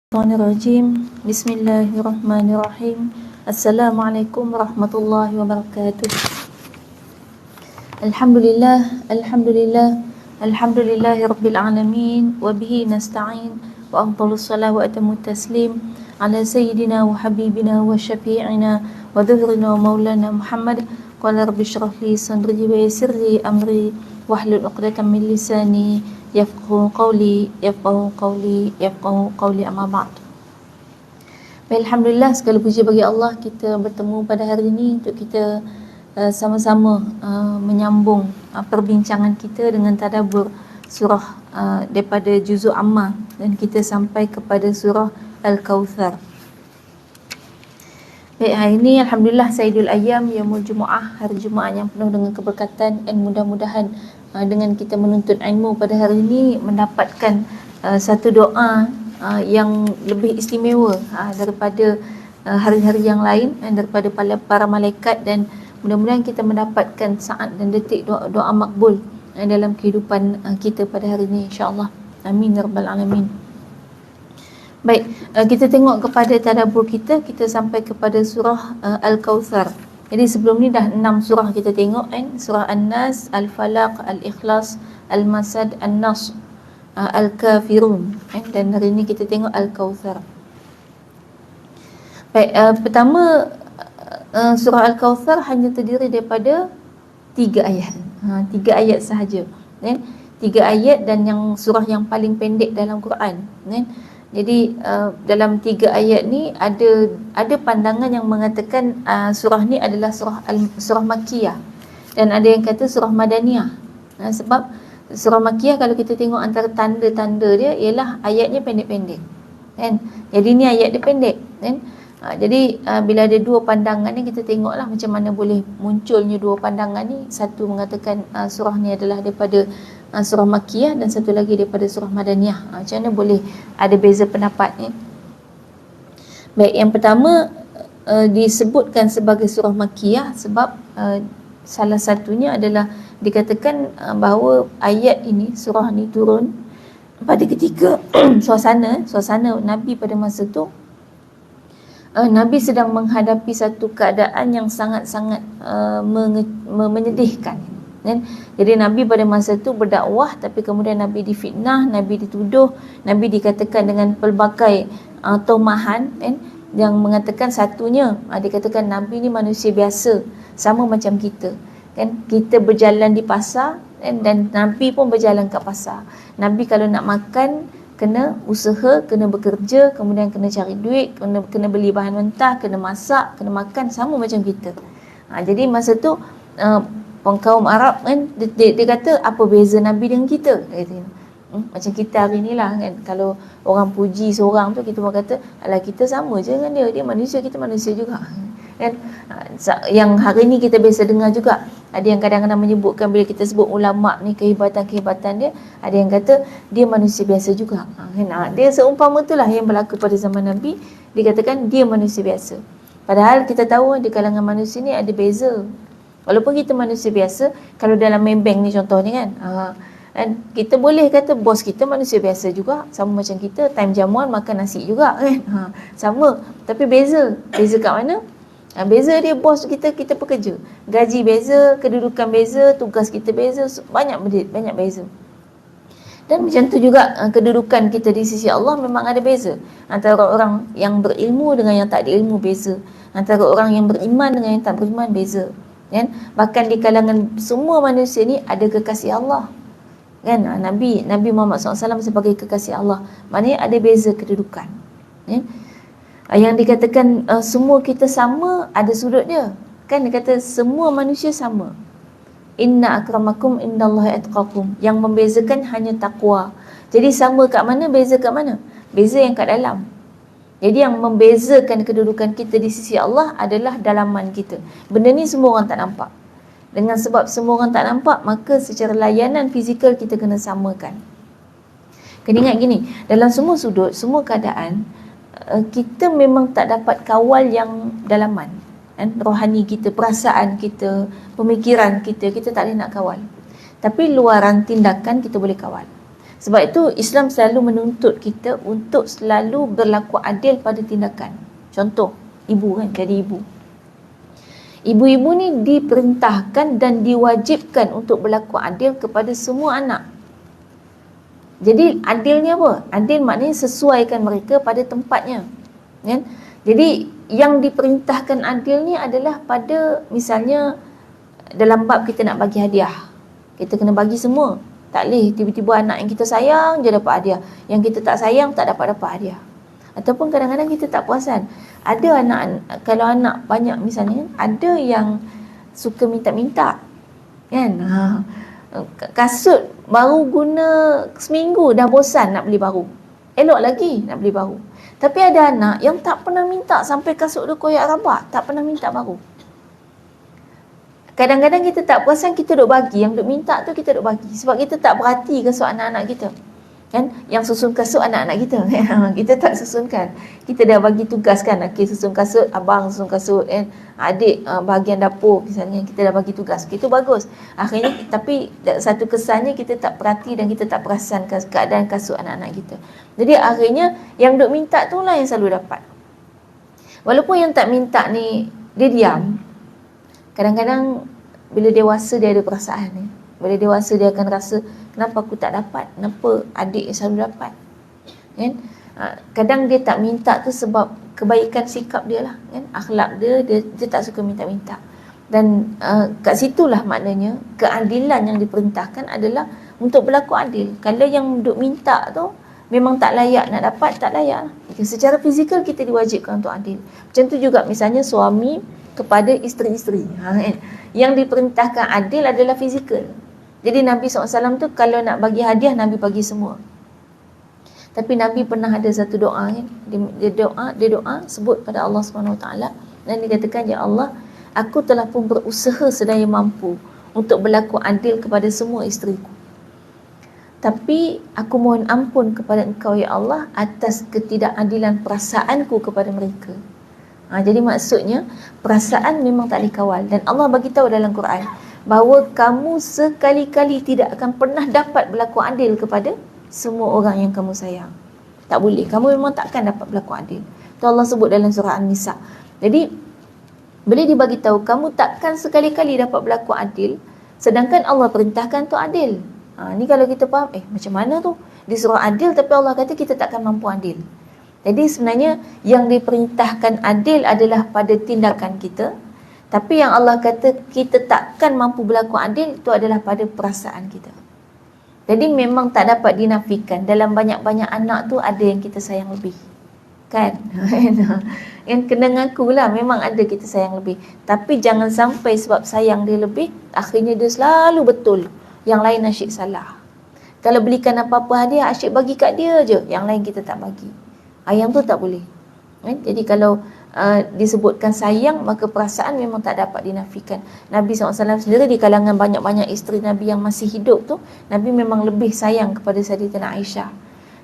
Bismillahirrahmanirrahim. Bismillahirrahmanirrahim. Assalamualaikum warahmatullahi wabarakatuh. Alhamdulillah, alhamdulillahirabbil alamin wa bihi nasta'in wa afdhalus salatu wa atamut taslim ala sayyidina wa habibina wa syafi'ina wa dhuhrina wa maulana Muhammad. Qala rabbi shrah li sadri wa yassir li amri wahlul 'uqdatam min lisani yafqahu qawli amma ba'd. Baik, alhamdulillah, segala puji bagi Allah, kita bertemu pada hari ini untuk kita sama-sama menyambung perbincangan kita dengan tadabbur surah daripada juzuk Amma, dan kita sampai kepada surah Al-Kautsar. Baik, hari ini alhamdulillah Sayyidul Ayyam, Yaumul Jumu'ah, hari Jumaat yang penuh dengan keberkatan, dan mudah-mudahan dengan kita menuntut ilmu pada hari ini mendapatkan satu doa yang lebih istimewa daripada hari-hari yang lain, dan daripada para malaikat, dan mudah-mudahan kita mendapatkan saat dan detik doa makbul dalam kehidupan kita pada hari ini, insya-Allah. Amin ya rabbal alamin. Baik, kita tengok kepada tadabbur kita sampai kepada surah Al-Kautsar. Jadi sebelum ni dah 6 surah kita tengok kan, surah An-Nas, Al-Falaq, Al-Ikhlas, Al-Masad, An-Nas, Al-Kafirun, dan hari ni kita tengok Al-Kautsar. Baik, pertama surah Al-Kautsar hanya terdiri daripada 3 ayat. 3 ayat sahaja, kan? 3 ayat, dan yang surah yang paling pendek dalam Quran, kan? Jadi dalam 3 ayat ni ada pandangan yang mengatakan surah ni adalah surah Makkiyah, dan ada yang kata surah Madaniyah. Sebab surah Makkiyah, kalau kita tengok antara tanda-tanda dia ialah ayatnya pendek-pendek, kan? Jadi ni ayat dia pendek, kan? Jadi bila ada 2 pandangan ni, kita tengoklah macam mana boleh munculnya 2 pandangan ni. Satu mengatakan surah ni adalah daripada surah Makkiyah, dan satu lagi daripada surah Madaniyah. Macam mana boleh ada beza pendapat ni? Baik, yang pertama disebutkan sebagai surah Makkiyah sebab salah satunya adalah dikatakan bahawa ayat ini, surah ni turun pada ketika suasana Nabi pada masa tu, Nabi sedang menghadapi satu keadaan yang sangat-sangat menyedihkan, kan? Jadi Nabi pada masa tu berdakwah, tapi kemudian Nabi difitnah, Nabi dituduh, Nabi dikatakan dengan pelbagai tomahan, kan? Yang mengatakan satunya, dikatakan Nabi ni manusia biasa, sama macam kita, kan? Kita berjalan di pasar, kan? Dan Nabi pun berjalan kat pasar. Nabi kalau nak makan, kena usaha, kena bekerja, kemudian kena cari duit, kena beli bahan mentah, kena masak, kena makan, sama macam kita. Jadi masa tu kaum Arab, kan, dia kata apa beza Nabi dengan kita, kata. Macam kita hari ni lah, kan, kalau orang puji seorang tu, kita pun kata alah, kita sama je dengan dia manusia, kita manusia juga, kan? Yang hari ni kita biasa dengar juga, ada yang kadang-kadang menyebutkan, bila kita sebut ulama ni kehebatan dia, ada yang kata dia manusia biasa juga, kan? Dia seumpama itulah yang berlaku pada zaman Nabi, dikatakan dia manusia biasa. Padahal kita tahu di kalangan manusia ni ada beza. Walaupun kita manusia biasa, kalau dalam membeng ni contohnya, kan, dan kita boleh kata bos kita manusia biasa juga, sama macam kita, time jamuan makan nasi juga, kan? Sama, tapi beza kat mana? Beza dia bos kita pekerja, gaji beza, kedudukan beza, tugas kita beza, banyak beza. Dan macam tu juga kedudukan kita di sisi Allah memang ada beza. Antara orang yang berilmu dengan yang tak ada ilmu beza. Antara orang yang beriman dengan yang tak beriman beza, kan? Bahkan di kalangan semua manusia ni ada kekasih Allah, kan? Nabi Muhammad SAW sebagai kekasih Allah, maknanya ada beza kedudukan, kan? Yang dikatakan semua kita sama, ada sudut dia, kan? Dia kata semua manusia sama. Inna akramakum indallahi atqakum. Yang membezakan hanya takwa. Jadi sama kat mana, beza kat mana? Beza yang kat dalam. Jadi yang membezakan kedudukan kita di sisi Allah adalah dalaman kita. Benda ni semua orang tak nampak. Dengan sebab semua orang tak nampak, maka secara layanan fizikal kita kena samakan. Kena ingat gini, dalam semua sudut, semua keadaan, kita memang tak dapat kawal yang dalaman, kan? Rohani kita, perasaan kita, pemikiran kita tak boleh nak kawal. Tapi luaran tindakan kita boleh kawal. Sebab itu Islam selalu menuntut kita untuk selalu berlaku adil pada tindakan. Contoh, ibu kan, jadi ibu. Ibu-ibu ni diperintahkan dan diwajibkan untuk berlaku adil kepada semua anak. Jadi adilnya apa? Adil maknanya sesuaikan mereka pada tempatnya. Kan? Jadi yang diperintahkan adil ni adalah pada misalnya dalam bab kita nak bagi hadiah. Kita kena bagi semua. Tak boleh tiba-tiba anak yang kita sayang je dapat hadiah. Yang kita tak sayang tak dapat hadiah. Ataupun kadang-kadang kita tak perasan. Ada anak, kalau anak banyak misalnya, ada yang suka minta-minta. Kan? Kasut baru guna seminggu dah bosan nak beli baru. Elok lagi nak beli baru. Tapi ada anak yang tak pernah minta sampai kasut dia koyak rabak, tak pernah minta baru. Kadang-kadang kita tak perasan kita duk bagi, yang duk minta tu kita duk bagi. Sebab kita tak perhati kasut anak-anak kita. Kan? Yang susun kasut anak-anak kita. Kita tak susunkan. Kita dah bagi tugas kan, okey susun kasut, abang susun kasut, adik bahagian dapur misalnya, kita dah bagi tugas. Itu bagus. Akhirnya tapi satu kesannya kita tak perhati dan kita tak perasan keadaan kasut anak-anak kita. Jadi akhirnya yang duk minta tu lah yang selalu dapat. Walaupun yang tak minta ni dia diam. Kadang-kadang bila dewasa dia ada perasaan ni. Bila dewasa dia akan rasa, kenapa aku tak dapat? Kenapa adik yang selalu dapat? Kan? Kadang dia tak minta tu sebab kebaikan sikap dia lah. Kan? Akhlak dia tak suka minta-minta. Dan kat situlah maknanya keadilan yang diperintahkan adalah untuk berlaku adil. Kalau yang duk minta tu memang tak layak nak dapat, tak layak lah. Secara fizikal kita diwajibkan untuk adil. Macam tu juga misalnya suami kepada isteri-isteri. Yang diperintahkan adil adalah fizikal. Jadi Nabi SAW tu kalau nak bagi hadiah, Nabi bagi semua. Tapi Nabi pernah ada satu doa kan? Dia doa sebut pada Allah SWT. Dan dia katakan, ya Allah, aku telah pun berusaha sedaya mampu untuk berlaku adil kepada semua isteriku. Tapi aku mohon ampun kepada engkau ya Allah atas ketidakadilan perasaanku kepada mereka. Jadi maksudnya perasaan memang tak dikawal. Dan Allah bagi tahu dalam Quran bahawa kamu sekali-kali tidak akan pernah dapat berlaku adil kepada semua orang yang kamu sayang. Tak boleh. Kamu memang takkan dapat berlaku adil. Itu Allah sebut dalam surah An-Nisa. Jadi boleh dibagi tahu kamu takkan sekali-kali dapat berlaku adil sedangkan Allah perintahkan tu adil. Ni kalau kita faham, macam mana tu? Di surah adil tapi Allah kata kita takkan mampu adil. Jadi sebenarnya yang diperintahkan adil adalah pada tindakan kita. Tapi yang Allah kata kita takkan mampu berlaku adil itu adalah pada perasaan kita. Jadi memang tak dapat dinafikan. Dalam banyak-banyak anak tu ada yang kita sayang lebih. Kan? Yang kena ngaku lah memang ada kita sayang lebih. Tapi jangan sampai sebab sayang dia lebih, akhirnya dia selalu betul. Yang lain asyik salah. Kalau belikan apa-apa hadiah, asyik bagi kat dia je. Yang lain kita tak bagi. Yang tu tak boleh. Jadi kalau disebutkan sayang, maka perasaan memang tak dapat dinafikan. Nabi SAW sendiri di kalangan banyak-banyak isteri Nabi yang masih hidup tu, Nabi memang lebih sayang kepada Sayyidatina Aisyah.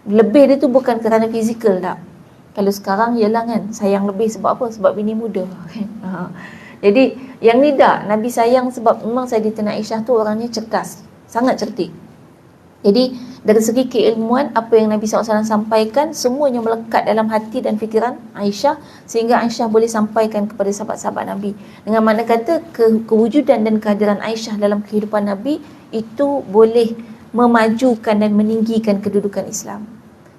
Lebih dia tu bukan kerana fizikal tak. Kalau sekarang ialah kan sayang lebih sebab apa? Sebab bini muda. Jadi yang ni tak, Nabi sayang sebab memang Sayyidatina Aisyah tu orangnya cerdas, sangat cerdik. Jadi dari segi keilmuan, apa yang Nabi SAW sampaikan semuanya melekat dalam hati dan fikiran Aisyah, sehingga Aisyah boleh sampaikan kepada sahabat-sahabat Nabi. Dengan makna kata kewujudan dan kehadiran Aisyah dalam kehidupan Nabi itu boleh memajukan dan meninggikan kedudukan Islam.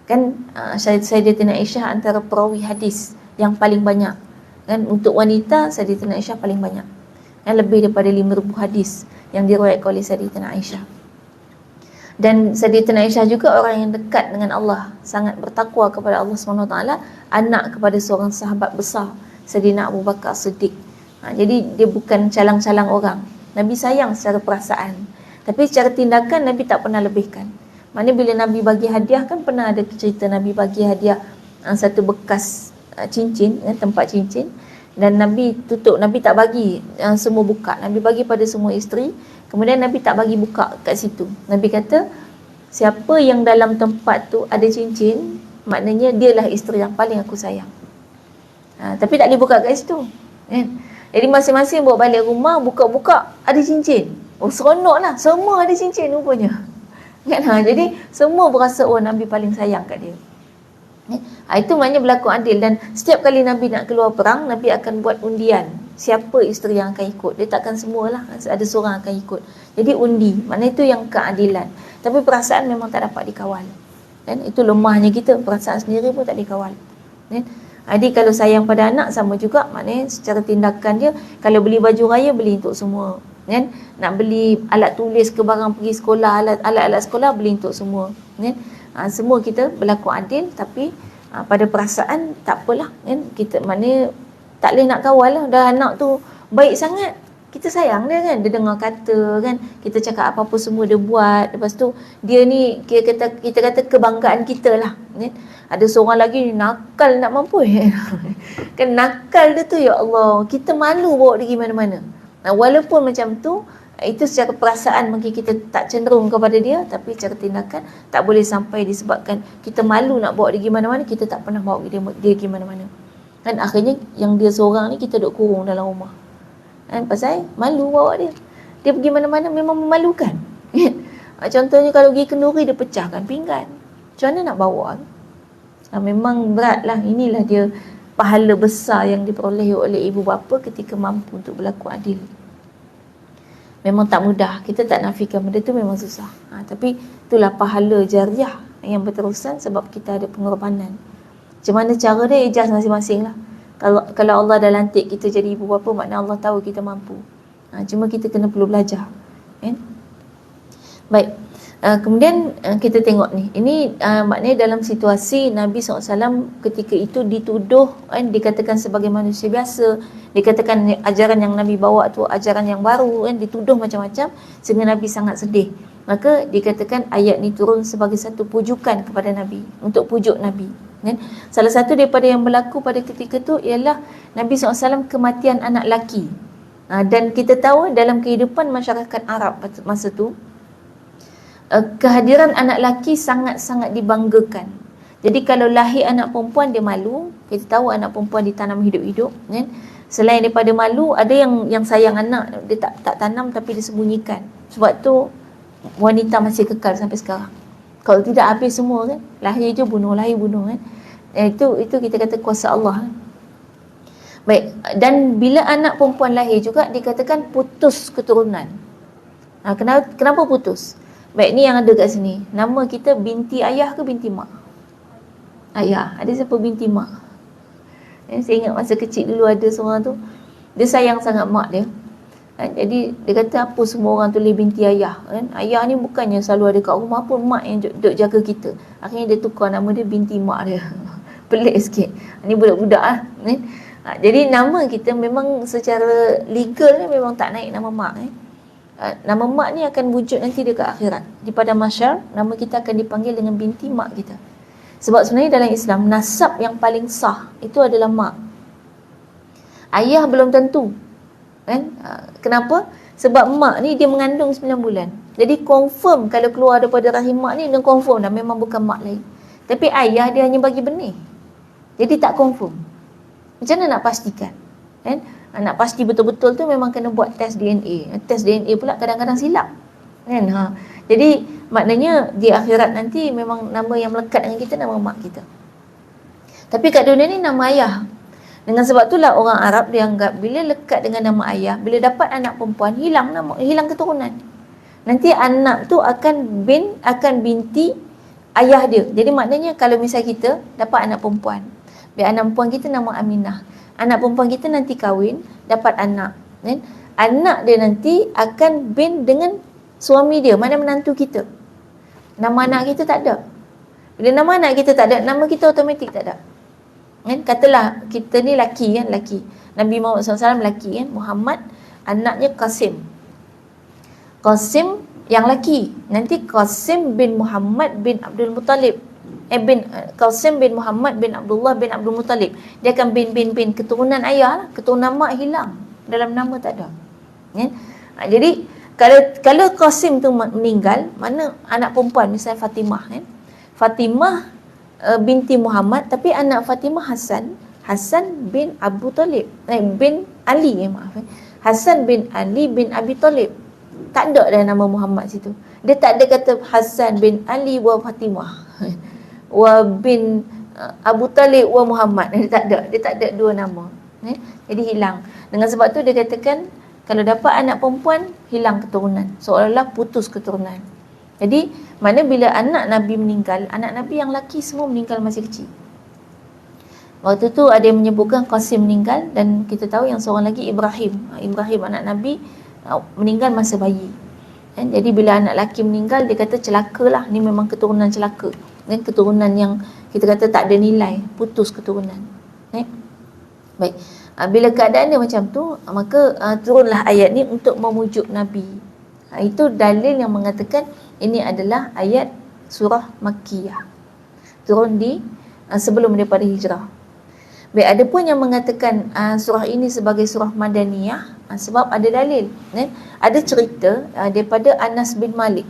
Kan Sayyidatina Aisyah antara perawi hadis yang paling banyak. Kan untuk wanita Sayyidatina Aisyah paling banyak. Kan lebih daripada 5,000 hadis yang diriwayatkan oleh Sayyidatina Aisyah. Dan Sayyidatina Aisyah juga orang yang dekat dengan Allah, sangat bertakwa kepada Allah SWT, anak kepada seorang sahabat besar, Sayyidina Abu Bakar Siddiq. Jadi dia bukan calang-calang orang. Nabi sayang secara perasaan, tapi secara tindakan Nabi tak pernah lebihkan. Maknanya bila Nabi bagi hadiah, kan pernah ada cerita Nabi bagi hadiah satu bekas cincin, tempat cincin, dan Nabi tutup, Nabi tak bagi semua buka, Nabi bagi pada semua isteri. Kemudian Nabi tak bagi buka kat situ. Nabi kata, siapa yang dalam tempat tu ada cincin, maknanya dialah isteri yang paling aku sayang. Tapi tak boleh buka kat situ. Jadi masing-masing bawa balik rumah, buka-buka, ada cincin. Seronok lah, semua ada cincin rupanya. Kan? Jadi semua berasa Nabi paling sayang kat dia. Itu maknanya berlaku adil. Dan setiap kali Nabi nak keluar perang, Nabi akan buat undian siapa isteri yang akan ikut. Dia takkan semualah, ada seorang akan ikut. Jadi undi, maknanya itu yang keadilan. Tapi perasaan memang tak dapat dikawal. Kan? Itu lemahnya kita, perasaan sendiri pun tak dikawal. Kan? Jadi kalau sayang pada anak sama juga, maknanya secara tindakan dia, kalau beli baju raya, beli untuk semua. Kan? Nak beli alat tulis ke barang pergi sekolah, alat-alat sekolah, beli untuk semua. Kan? Semua kita berlaku adil, tapi pada perasaan tak apalah. Kan? Kita maknanya tak boleh nak kawal lah. Dah anak tu baik sangat, kita sayang dia kan. Dia dengar kata kan, kita cakap apa-apa semua dia buat. Lepas tu dia ni kita kata kebanggaan kita lah. Kan? Ada seorang lagi nakal nak mampu. Kan nakal dia tu, ya Allah, kita malu bawa dia pergi mana-mana. Walaupun macam tu, itu secara perasaan mungkin kita tak cenderung kepada dia, tapi secara tindakan tak boleh sampai disebabkan kita malu nak bawa dia pergi mana-mana, kita tak pernah bawa dia pergi mana-mana. Kan akhirnya yang dia seorang ni kita duk kurung dalam rumah. Kan pasal malu bawa dia. Dia pergi mana-mana memang memalukan. Contohnya kalau pergi kenduri dia pecahkan pinggan. Macam mana nak bawa? Memang beratlah. Inilah dia pahala besar yang diperoleh oleh ibu bapa ketika mampu untuk berlaku adil. Memang tak mudah. Kita tak nafikan benda tu memang susah. Tapi itulah pahala jariah yang berterusan sebab kita ada pengorbanan. Macam mana cara dia, ijaz masing-masing lah. Kalau Allah dah lantik kita jadi ibu bapa, maknanya Allah tahu kita mampu. Cuma kita kena perlu belajar. Kan? Baik. Kemudian kita tengok ni. Ini maknanya dalam situasi Nabi SAW ketika itu dituduh, dikatakan sebagai manusia biasa, dikatakan ajaran yang Nabi bawa tu ajaran yang baru, dituduh macam-macam sehingga Nabi sangat sedih. Maka dikatakan ayat ni turun sebagai satu pujukan kepada Nabi, untuk pujuk Nabi. Kan? Salah satu daripada yang berlaku pada ketika tu ialah Nabi SAW kematian anak lelaki. Dan kita tahu dalam kehidupan masyarakat Arab masa tu, kehadiran anak lelaki sangat-sangat dibanggakan. Jadi kalau lahir anak perempuan dia malu. Kita tahu anak perempuan ditanam hidup-hidup, kan? Selain daripada malu, ada yang sayang anak, dia tak tanam tapi dia sembunyikan. Sebab tu wanita masih kekal sampai sekarang. Kalau tidak habis semua kan. Lahir je bunuh, lahir bunuh kan. Itu kita kata kuasa Allah. Baik, dan bila anak perempuan lahir juga dikatakan putus keturunan. Kenapa putus? Baik, ni yang ada kat sini. Nama kita binti ayah ke binti mak? Ayah. Ada siapa binti mak? Saya ingat masa kecil dulu ada seorang tu, dia sayang sangat mak dia. Jadi dia kata apa semua orang tulis binti ayah. Ayah ni bukannya selalu ada kat rumah pun, mak yang duk jaga kita. Akhirnya dia tukar nama dia binti mak dia. Pelik sikit. Ni budak-budak lah. Jadi nama kita memang secara legal memang tak naik nama mak. Nama mak ni akan wujud nanti dekat akhirat. Di padang mahsyar, nama kita akan dipanggil dengan binti mak kita. Sebab sebenarnya dalam Islam, nasab yang paling sah itu adalah mak. Ayah belum tentu. Kan? Kenapa? Sebab mak ni dia mengandung 9 bulan. Jadi confirm kalau keluar daripada rahim mak ni, dia confirm dah memang bukan mak lain. Tapi ayah dia hanya bagi benih. Jadi tak confirm. Macam mana nak pastikan? Kan? Nak pasti betul-betul tu memang kena buat test DNA. Test DNA pula kadang-kadang silap. Kan? Jadi maknanya di akhirat nanti memang nama yang melekat dengan kita nama mak kita. Tapi kat dunia ni nama ayah. Dengan sebab itulah orang Arab dia anggap bila lekat dengan nama ayah, bila dapat anak perempuan, hilang keturunan. Nanti anak tu akan binti ayah dia. Jadi maknanya kalau misal kita dapat anak perempuan, biar anak perempuan kita nama Aminah. Anak perempuan kita nanti kahwin, dapat anak. Kan? Anak dia nanti akan bin dengan suami dia, mana menantu kita. Nama anak kita tak ada. Bila nama anak kita tak ada, nama kita automatik tak ada. Kan? Katalah kita ni laki kan, laki. Nabi Muhammad SAW laki kan, Muhammad, anaknya Qasim. Qasim yang laki. Nanti Qasim bin Muhammad bin Abdul Muttalib. Qasim bin Muhammad bin Abdullah bin Abdul Muttalib. Dia akan bin keturunan ayah lah. Keturunan mak hilang. Dalam nama tak ada. Kan? Jadi kalau Qasim tu meninggal, mana anak perempuan misalnya Fatimah kan? Fatimah binti Muhammad, tapi anak Fatimah Hasan bin Abu Talib bin Ali, Hasan bin Ali bin Abi Talib. Tak ada dah nama Muhammad situ. Dia tak ada kata Hasan bin Ali wa Fatimah wa bin Abu Talib wa Muhammad. Dia tak ada. Dia tak ada dua nama. Jadi hilang. Dengan sebab tu dia katakan kalau dapat anak perempuan, hilang keturunan. Seolah-olah putus keturunan. Jadi, mana bila anak Nabi meninggal, anak Nabi yang laki semua meninggal masih kecil. Waktu tu ada yang menyebutkan Qasim meninggal, dan kita tahu yang seorang lagi Ibrahim. Ibrahim anak Nabi meninggal masa bayi. Jadi bila anak laki meninggal, dia kata celaka lah. Ni memang keturunan celaka. Keturunan yang kita kata tak ada nilai. Putus keturunan. Baik. Bila keadaan dia macam tu, maka turunlah ayat ni untuk memujuk Nabi. Itu dalil yang mengatakan ini adalah ayat surah Makkiyah. Turun di sebelum daripada hijrah. Baik, ada pun yang mengatakan surah ini sebagai surah Madaniyah sebab ada dalil. Ada cerita daripada Anas bin Malik.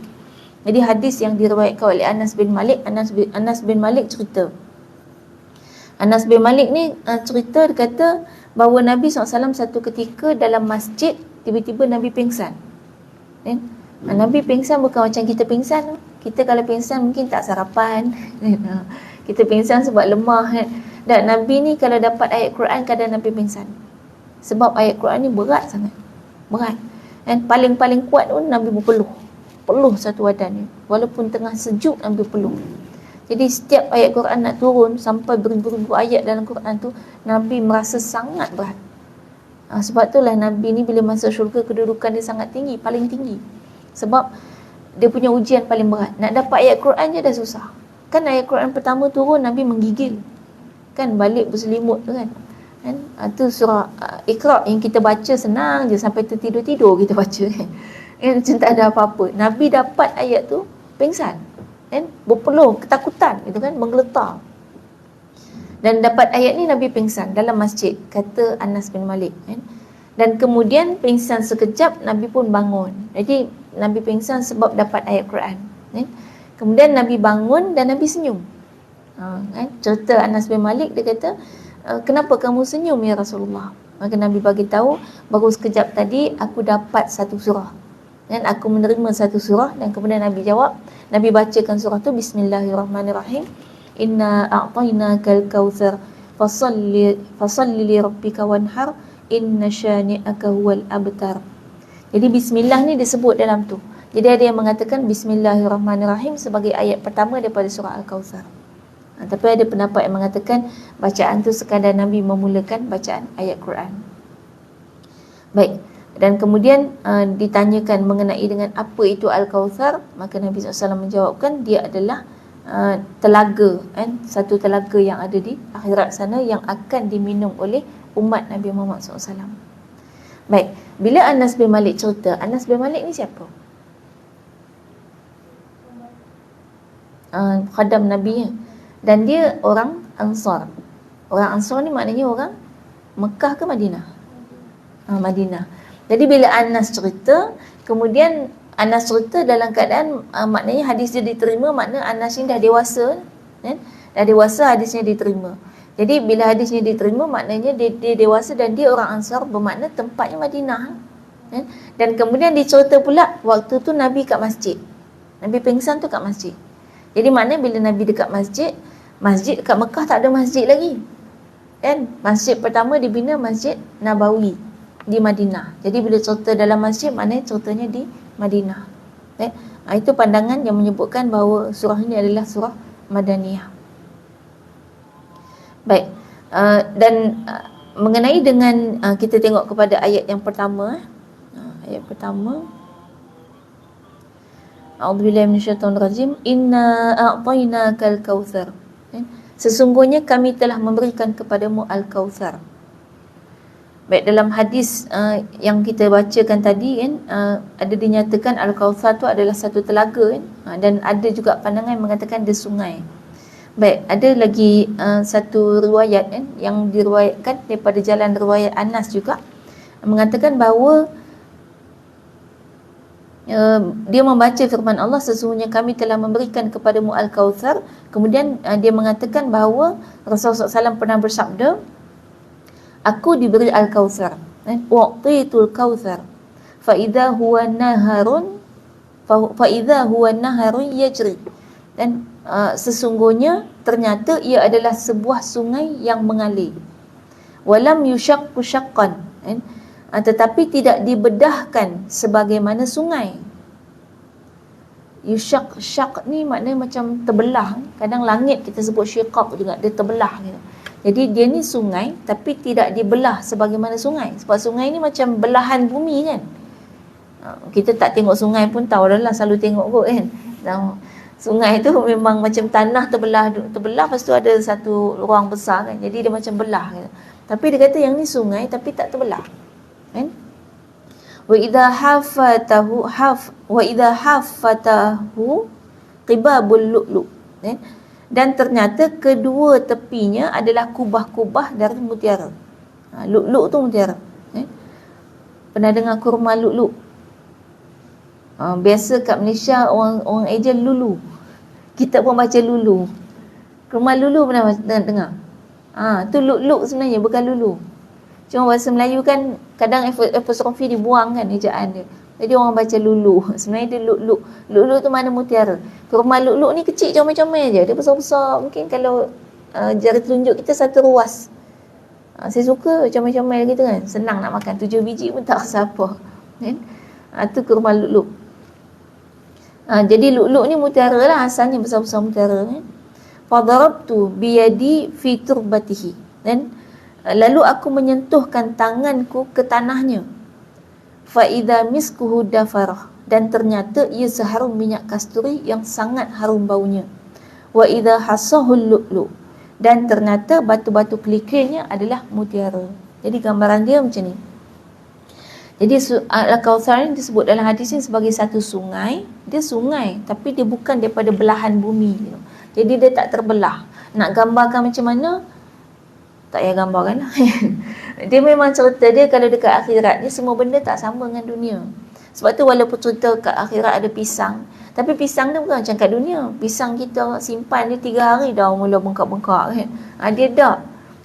Jadi hadis yang diriwayatkan oleh Anas bin Malik, Anas bin Malik cerita. Anas bin Malik ni cerita, dia kata bahawa Nabi SAW satu ketika dalam masjid, tiba-tiba Nabi pingsan. Nabi pingsan bukan macam kita pingsan. Kita kalau pingsan mungkin tak sarapan. Kita pingsan sebab lemah. Dan Nabi ni kalau dapat ayat Quran, kadang Nabi pingsan. Sebab ayat Quran ni berat sangat. Berat. Dan paling-paling kuat pun Nabi berpeluh. Peluh satu badan ni. Walaupun tengah sejuk, Nabi peluh. Jadi setiap ayat Quran nak turun, sampai beribu-ribu ayat dalam Quran tu, Nabi merasa sangat berat. Sebab itulah Nabi ni bila masuk syurga, kedudukan dia sangat tinggi, paling tinggi. Sebab dia punya ujian paling berat. Nak dapat ayat Quran je dah susah. Kan ayat Quran pertama turun, Nabi menggigil. Kan balik berselimut tu kan. Itu surah Iqra yang kita baca senang je, sampai tertidur-tidur kita baca kan. Macam tak ada apa-apa. Nabi dapat ayat tu, pingsan. Berpeluh, ketakutan gitu kan, menggeletar. Dan dapat ayat ni Nabi pingsan dalam masjid, kata Anas bin Malik kan. Dan kemudian pingsan sekejap, Nabi pun bangun. Jadi Nabi pingsan sebab dapat ayat Quran kan. Kemudian Nabi bangun dan Nabi senyum. Kan? Cerita Anas bin Malik, dia kata, kenapa kamu senyum ya Rasulullah? Maka Nabi bagi tahu, baru sekejap tadi aku dapat satu surah. Dan aku menerima satu surah. Dan kemudian Nabi jawab, Nabi bacakan surah tu, Bismillahirrahmanirrahim. Inna a'tainakal kautsar fasalli li rabbika wanhar inna syani'aka huwal abtar. Jadi bismillah ni disebut dalam tu. Jadi ada yang mengatakan Bismillahirrahmanirrahim sebagai ayat pertama daripada surah Al-Kautsar. Tapi ada pendapat yang mengatakan bacaan tu sekadar Nabi memulakan bacaan ayat Quran. Baik. Dan kemudian ditanyakan mengenai dengan apa itu Al-Kautsar, maka Nabi SAW menjawabkan dia adalah telaga, satu telaga yang ada di akhirat sana yang akan diminum oleh umat Nabi Muhammad SAW. Baik, bila Anas bin Malik cerita, Anas bin Malik ni siapa? Khadam Nabi, dan dia orang Ansar. Orang Ansar ni maknanya orang Mekah ke Madinah? Madinah. Jadi bila Anas cerita, kemudian Anas cerita dalam keadaan maknanya hadis dia diterima, makna Anas ni dah dewasa kan? Dah dewasa, hadisnya diterima. Jadi bila hadisnya diterima, maknanya dia dewasa dan dia orang Ansar, bermakna tempatnya Madinah kan? Dan kemudian dicerita pula waktu tu Nabi kat masjid. Nabi pingsan tu kat masjid. Jadi maknanya bila Nabi dekat masjid, masjid kat Mekah tak ada masjid lagi kan? Masjid pertama dibina Masjid Nabawi di Madinah. Jadi bila cerita dalam masjid, maknanya ceritanya di Madinah. Itu pandangan yang menyebutkan bahawa surah ini adalah surah Madaniyah. Baik. Dan mengenai dengan kita tengok kepada ayat yang pertama. Ayat pertama, A'udzubillahi minasyaitonirrajim. Inna a'tainakal kautsar. Sesungguhnya kami telah memberikan kepadamu Al-Kautsar. Baik, dalam hadis yang kita bacakan tadi kan, ada dinyatakan Al-Kautsar tu adalah satu telaga kan, dan ada juga pandangan yang mengatakan dia sungai. Baik, ada lagi satu riwayat kan, yang diriwayatkan daripada jalan riwayat Anas juga, mengatakan bahawa dia membaca firman Allah, sesungguhnya kami telah memberikan kepadamu Al-Kautsar. Kemudian dia mengatakan bahawa Rasulullah SAW pernah bersabda, aku diberi Al-Kautsar, waqtitul kautsar fa idza huwa naharun fa idza huwa naharun yajri. Dan sesungguhnya ternyata ia adalah sebuah sungai yang mengalir. Walam yushaqqu syaqqan, kan? Tetapi tidak dibedahkan sebagaimana sungai. Syaq ni maknanya macam terbelah. Kadang langit kita sebut syiqaq juga, dia terbelah gitu. Jadi dia ni sungai tapi tidak dibelah sebagaimana sungai. Sebab sungai ni macam belahan bumi kan. Kita tak tengok sungai pun tahu dah lah, selalu tengok kot kan. Dan sungai tu memang macam tanah terbelah, lepas tu ada satu ruang besar kan. Jadi dia macam belah gitu. Tapi dia kata yang ni sungai tapi tak terbelah. Kan? Wa idza hafatahu qibabul lu'lu', kan? Dan ternyata kedua tepinya adalah kubah-kubah dari mutiara. Lu'lu' tu mutiara, kan? Pernah dengar kurma lu'lu'? Biasa kat Malaysia orang eja lulu. Kita pun baca lulu. Kurma lulu pernah dengar? Tu lu'lu' sebenarnya, bukan lulu. Cuma bahasa Melayu kan kadang apostrofi dibuang kan ejaan dia. Jadi orang baca lulu. Sebenarnya dia lu'lu'. Lu'lu' tu mana mutiara. Kurma lu'lu' ni kecil comel-comel je. Dia besar-besar. Mungkin kalau jari telunjuk kita satu ruas. Saya suka comel-comel gitu kan. Senang nak makan. 7 biji pun tak rasa apa. Kan? Tu kurma lu'lu'. Jadi lu'lu' ni mutiara lah. Asalnya besar-besar mutiara kan. Fadarabtu biyadi fi turbatihi. Dan lalu aku menyentuhkan tanganku ke tanahnya. Fa idza miskuhu dafarah. Dan ternyata ia seharum minyak kasturi yang sangat harum baunya. Wa idza hasahul lu'lu'. Dan ternyata batu-batu kerikilnya adalah mutiara. Jadi gambaran dia macam ni. Jadi Al-Kautsar ni disebut dalam hadis ni sebagai satu sungai. Dia sungai tapi dia bukan daripada belahan bumi. Jadi dia tak terbelah. Nak gambarkan macam mana? Tak payah gambarkan lah. Dia memang cerita dia kalau dekat akhirat ni semua benda tak sama dengan dunia. Sebab tu walaupun cerita kat akhirat ada pisang, tapi pisang ni bukan macam kat dunia. Pisang kita simpan dia 3 hari dah mula bengkak-bengkak kan. Dia dak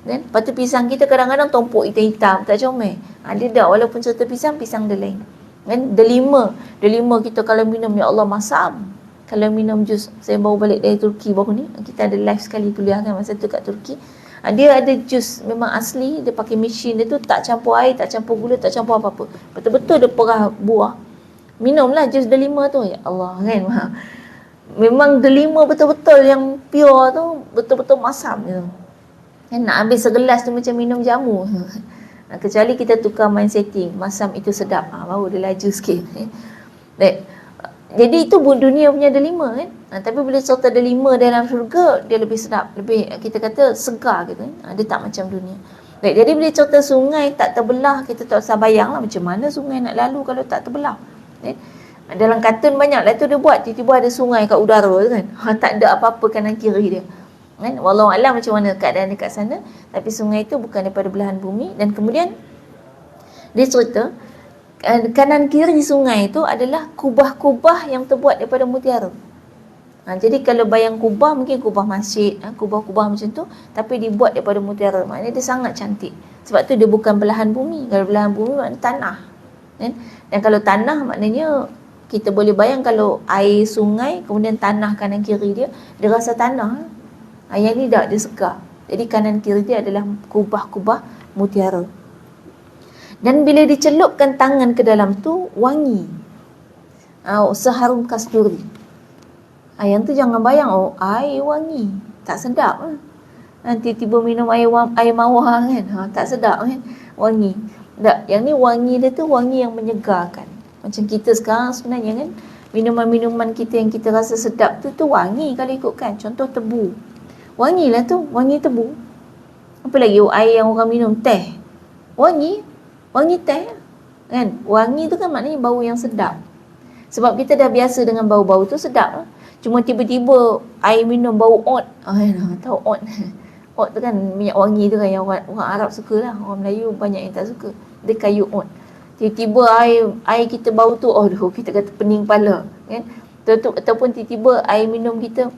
kan. Lepas tu pisang kita kadang-kadang tompok hitam-hitam, tak comel. Dia dak walaupun cerita pisang dia lain. Kan delima kita kalau minum ya Allah masam. Kalau minum jus, saya baru balik dari Turki baru ni. Kita ada live sekali kuliah kan masa tu kat Turki. Dia ada jus memang asli, dia pakai mesin dia tu, tak campur air, tak campur gula, tak campur apa-apa. Betul-betul dia perah buah. Minumlah jus delima tu. Ya Allah kan. Memang delima betul-betul yang pure tu, betul-betul masam gitu. Kan nak habis segelas tu macam minum jamu. Kecuali kita tukar mind setting, masam itu sedap. Baru dia laju sikit. Baik. Jadi itu dunia punya delima kan. Tapi bila cerita delima dalam syurga, dia lebih sedap, lebih kita kata segar gitu kan. Dia tak macam dunia. Baik, jadi bila cerita sungai tak terbelah, kita tak usah bayanglah macam mana sungai nak lalu kalau tak terbelah. Dalam kartun banyaklah tu dia buat, tiba-tiba ada sungai kat udara tu kan. Tak ada apa-apa kanan kiri dia. Kan? Wallahualam macam mana keadaan dekat sana, tapi sungai itu bukan daripada belahan bumi. Dan kemudian dia cerita kanan kiri sungai itu adalah kubah-kubah yang terbuat daripada mutiara. Jadi kalau bayang kubah, mungkin kubah masjid, kubah-kubah macam tu, tapi dibuat daripada mutiara. Maknanya dia sangat cantik. Sebab tu dia bukan belahan bumi. Kalau belahan bumi maknanya tanah. Dan kalau tanah maknanya kita boleh bayang kalau air sungai, kemudian tanah kanan kiri dia rasa tanah. Yang ni tak, dia segar. Jadi kanan kiri dia adalah kubah-kubah mutiara. Dan bila dicelupkan tangan ke dalam tu, wangi. Seharum kasturi. Yang tu jangan bayang, air wangi. Tak sedap lah. Nanti tiba minum air mawar kan. Tak sedap kan. Wangi. Tak, yang ni wangi dia tu wangi yang menyegarkan. Macam kita sekarang sebenarnya kan. Minuman-minuman kita yang kita rasa sedap tu wangi kalau ikutkan. Contoh tebu. Wangi lah tu. Wangi tebu. Apa lagi air yang orang minum? Teh. Wangi. Wangi teh kan. Wangi tu kan maknanya bau yang sedap. Sebab kita dah biasa dengan bau-bau tu sedap lah. Cuma tiba-tiba air minum bau oat. Tahu oat. Oat tu kan minyak wangi tu kan yang orang Arab suka lah. Orang Melayu banyak yang tak suka. Dia kayu oat. Tiba-tiba air kita bau tu, kita kata pening kepala kan. Ataupun tiba-tiba air minum kita.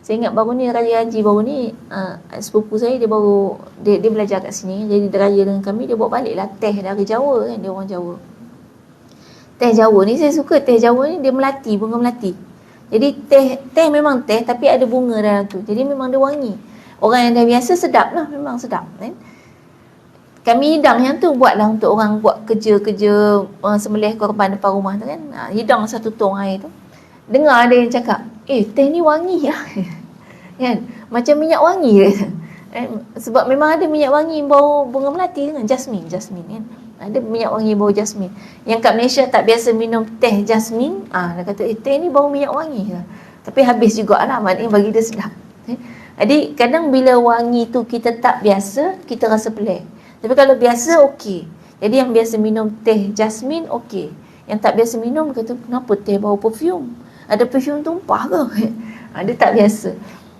Saya ingat baru ni Raya Haji baru ni sepupu saya dia baru dia belajar kat sini. Jadi dia raya dengan kami, dia bawa balik lah teh dari Jawa kan, dia orang Jawa. Teh Jawa ni saya suka, teh Jawa ni dia melati, bunga melati. Jadi teh memang teh tapi ada bunga dalam tu. Jadi memang dia wangi. Orang yang dah biasa sedap lah, memang sedap kan. Kami hidang yang tu buatlah untuk orang buat kerja-kerja sembelih korban depan rumah tu kan. Hidang satu tong air tu. Dengar ada yang cakap, teh ni wangi lah. Kan? Macam minyak wangi ke? Sebab memang ada minyak wangi bau bunga melati dengan jasmin kan. Ada minyak wangi bau jasmin. Yang kat Malaysia tak biasa minum teh jasmin, dia kata teh ni bau minyak wangi lah. Tapi habis jugalah, maknanya bagi dia sedap. Jadi kadang bila wangi tu kita tak biasa, kita rasa pelik. Tapi kalau biasa okey. Jadi yang biasa minum teh jasmin okey. Yang tak biasa minum kata kenapa teh bau perfume? Ada perfume tumpah ke? Dia tak biasa.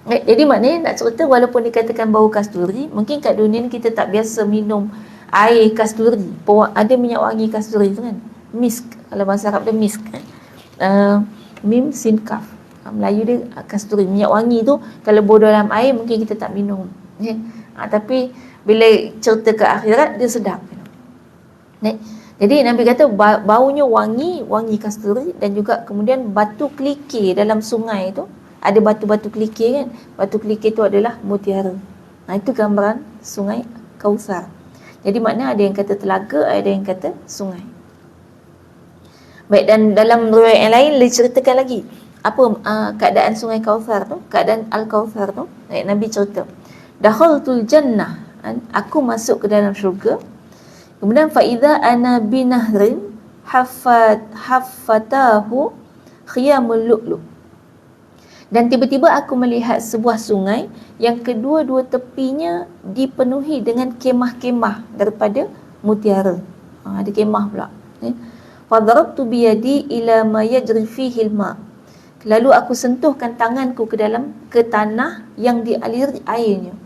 Jadi maknanya nak cerita walaupun dikatakan bau kasturi, mungkin kat dunia ni kita tak biasa minum air kasturi. Ada minyak wangi kasturi tu kan. Misk, kalau bahasa Arab dia misk kan. Mim sin kaf. Melayu dia kasturi, minyak wangi tu kalau bodoh dalam air mungkin kita tak minum. Tapi bila cerita ke akhirat dia sedap. Jadi Nabi kata baunya wangi kasturi, dan juga kemudian batu kelikir dalam sungai tu. Ada batu-batu kelikir kan. Batu kelikir tu adalah mutiara. Itu gambaran sungai Kautsar. Jadi makna ada yang kata telaga, ada yang kata sungai. Baik, dan dalam riwayat yang lain diceritakan lagi apa keadaan sungai Kautsar tu, keadaan Al-Kautsar tu. Nabi cerita, dakhaltul jannah, aku masuk ke dalam syurga. Kemudian faidha ana binahrin haffatahu khiyamul lu'lu'. Dan tiba-tiba aku melihat sebuah sungai yang kedua-dua tepinya dipenuhi dengan kemah-kemah daripada mutiara. Ada kemah pula. Fadarabtu biyadi ila ma yajri fihi al-ma'. Lalu aku sentuhkan tanganku ke tanah yang dialiri airnya.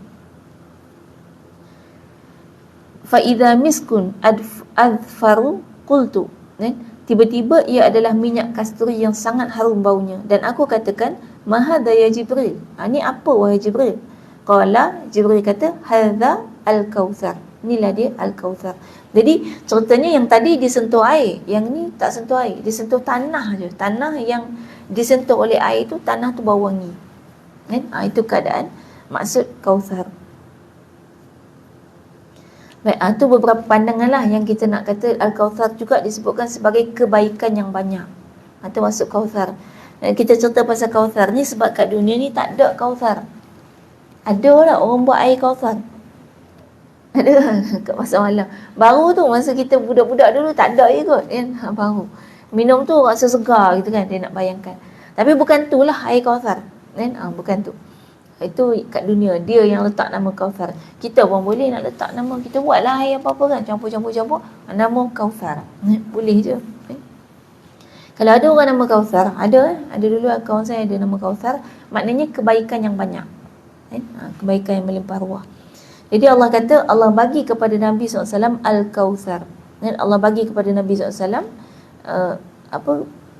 Fa idza miskun adfaru qultu. Tiba-tiba ia adalah minyak kasturi yang sangat harum baunya, dan aku katakan, mahadha ya Jibril. Ni apa wahai Jibril? Qala, Jibril kata, hadza al-Kautsar. Inilah dia al-Kautsar. Jadi ceritanya yang tadi disentuh air, yang ni tak sentuh air, disentuh tanah je. Tanah yang disentuh oleh air tu, tanah tu bau wangi. Itu keadaan maksud Kautsar. Baik, itu beberapa pandangan lah yang kita nak kata Al-Kautsar juga disebutkan sebagai kebaikan yang banyak. Itu maksud Kautsar. Dan kita cerita pasal Kautsar ni sebab kat dunia ni tak ada Kautsar. Ada lah orang buat air Kautsar. Ada kat pasar malam. Baru tu masa kita budak-budak dulu tak ada je kot kan. Baru. Minum tu rasa segar gitu kan, dia nak bayangkan. Tapi bukan tu lah air Kautsar kan. Bukan tu. Itu kat dunia, dia yang letak nama Kautsar. Kita pun boleh nak letak nama, kita buatlah air apa-apa kan, campur-campur nama Kautsar. Boleh je. Kalau ada orang nama Kautsar, ada dulu kawan saya ada nama Kautsar, maknanya kebaikan yang banyak. Kebaikan yang melimpah ruah. Jadi Allah kata, Allah bagi kepada Nabi SAW Al-Kautsar. Allah bagi kepada Nabi SAW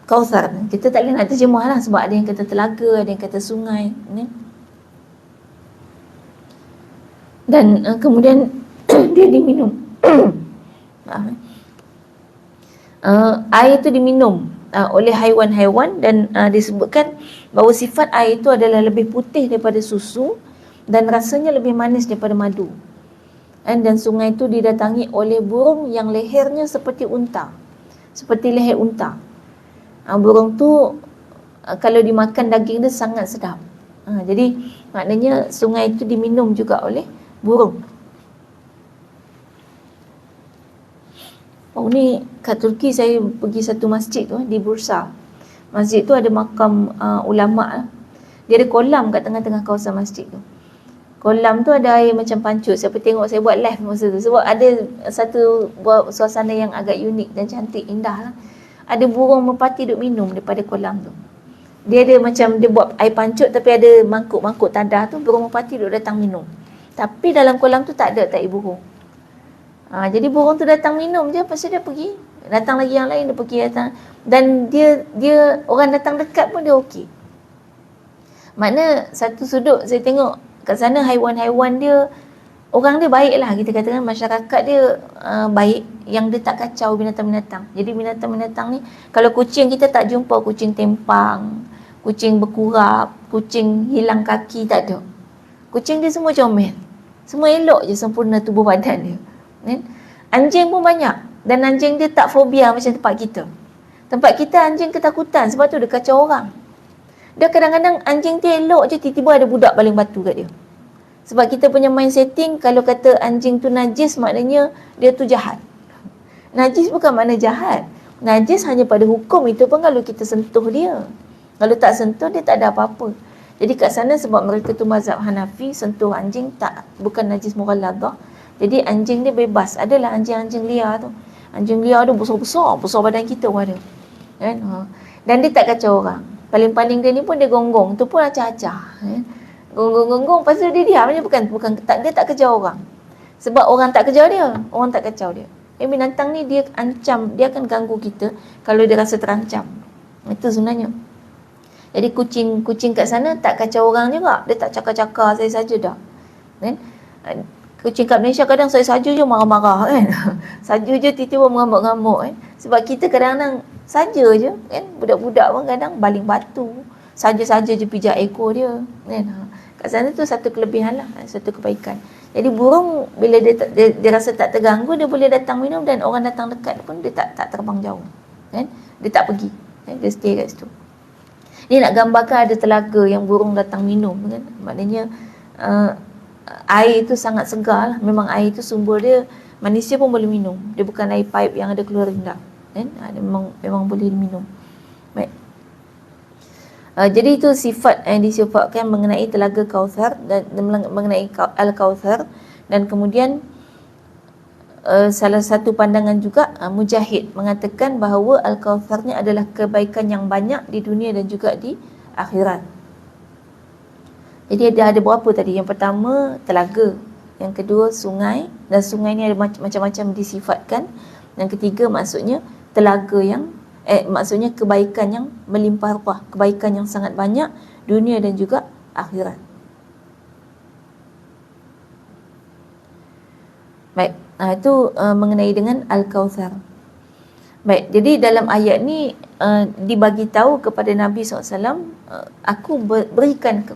Kautsar. Kita tak boleh nak terjemah lah, sebab ada yang kata telaga, ada yang kata sungai. Dan kemudian dia diminum. Air itu diminum oleh haiwan-haiwan, dan disebutkan bahawa sifat air itu adalah lebih putih daripada susu dan rasanya lebih manis daripada madu. Dan sungai itu didatangi oleh burung yang lehernya seperti unta, seperti leher unta. Burung tu kalau dimakan daging dia sangat sedap. Jadi maknanya sungai itu diminum juga oleh burung. Ni kat Turki saya pergi satu masjid tu di Bursa. Masjid tu ada makam ulama. Dia ada kolam kat tengah-tengah kawasan masjid tu. Kolam tu ada air macam pancut. Siapa tengok, saya buat live masa tu. Sebab ada satu suasana yang agak unik dan cantik, indah lah. Ada burung merpati duk minum daripada kolam tu. Dia ada macam, dia buat air pancut tapi ada mangkuk-mangkuk tadah tu, burung merpati duk datang minum. Tapi dalam kolam tu tak ada burung. Jadi burung tu datang minum je, lepas tu dia pergi. Datang lagi yang lain, dia pergi datang. Dan dia orang datang dekat pun dia okey. Makna satu sudut saya tengok kat sana haiwan-haiwan dia Orang dia baik lah, kita katakan masyarakat dia baik, yang dia tak kacau binatang-binatang. Jadi binatang-binatang ni, kalau kucing kita tak jumpa kucing tempang, kucing berkurap, kucing hilang kaki, tak ada. Kucing dia semua comel, semua elok je sempurna tubuh badan dia. Anjing pun banyak, dan anjing dia tak fobia macam tempat kita. Tempat kita anjing ketakutan, sebab tu dia kacau orang. Dia kadang-kadang anjing tu elok je, tiba-tiba ada budak baling batu kat dia. Sebab kita punya mind setting, kalau kata anjing tu najis, maknanya dia tu jahat. Najis bukan makna jahat. Najis hanya pada hukum, itu pun kalau kita sentuh dia. Kalau tak sentuh, dia tak ada apa-apa. Jadi kat sana sebab mereka tu mazhab Hanafi, sentuh anjing tak, bukan najis mughalladah. Jadi anjing dia bebas. Adalah anjing-anjing liar tu. Anjing liar tu besar-besar, besar badan kita pun ada. Kan? Dan dia tak kacau orang. Paling-paling dia ni pun dia gonggong, tu pun acah-acah. Gonggong-gonggong, lepas tu dia diam je, bukan tak, dia tak kejar orang. Sebab orang tak kejar dia, orang tak kacau dia. Binatang ni dia ancam, dia akan ganggu kita kalau dia rasa terancam. Itu sebenarnya. Jadi kucing kat sana tak kacau orang juga, dia tak cakar-cakar saya saja dah. Kan? Kucing kat Malaysia kadang saya saja je marah-marah kan. Saja je tiba-tiba mengamuk-ngamuk kan. Sebab kita kadang-kadang saja je kan, budak-budak pun kadang baling batu. Saja-saja je pijak ekor dia kan. Kat sana tu satu kelebihan lah, satu kebaikan. Jadi burung bila dia rasa tak terganggu, dia boleh datang minum, dan orang datang dekat pun dia tak terbang jauh kan. Dia tak pergi kan? Dia stay kat situ. Ni nak gambarkan ada telaga yang burung datang minum kan. Maknanya air itu sangat segar lah. Memang air itu sumber dia manusia pun boleh minum. Dia bukan air pipe yang ada klorin dah kan. Memang boleh diminum. Baik. Jadi itu sifat yang disifatkan mengenai telaga Kautsar dan mengenai Al-Kautsar. Dan kemudian salah satu pandangan juga Mujahid mengatakan bahawa Al-Kautsar ni adalah kebaikan yang banyak di dunia dan juga di akhirat. Jadi ada berapa tadi? Yang pertama telaga, yang kedua sungai, dan sungai ni ada macam-macam disifatkan. Yang ketiga maksudnya telaga yang maksudnya kebaikan yang melimpah ruah, kebaikan yang sangat banyak dunia dan juga akhirat. Baik, itu mengenai dengan Al-Kautsar. Baik, jadi dalam ayat ni dibagi tahu kepada Nabi SAW,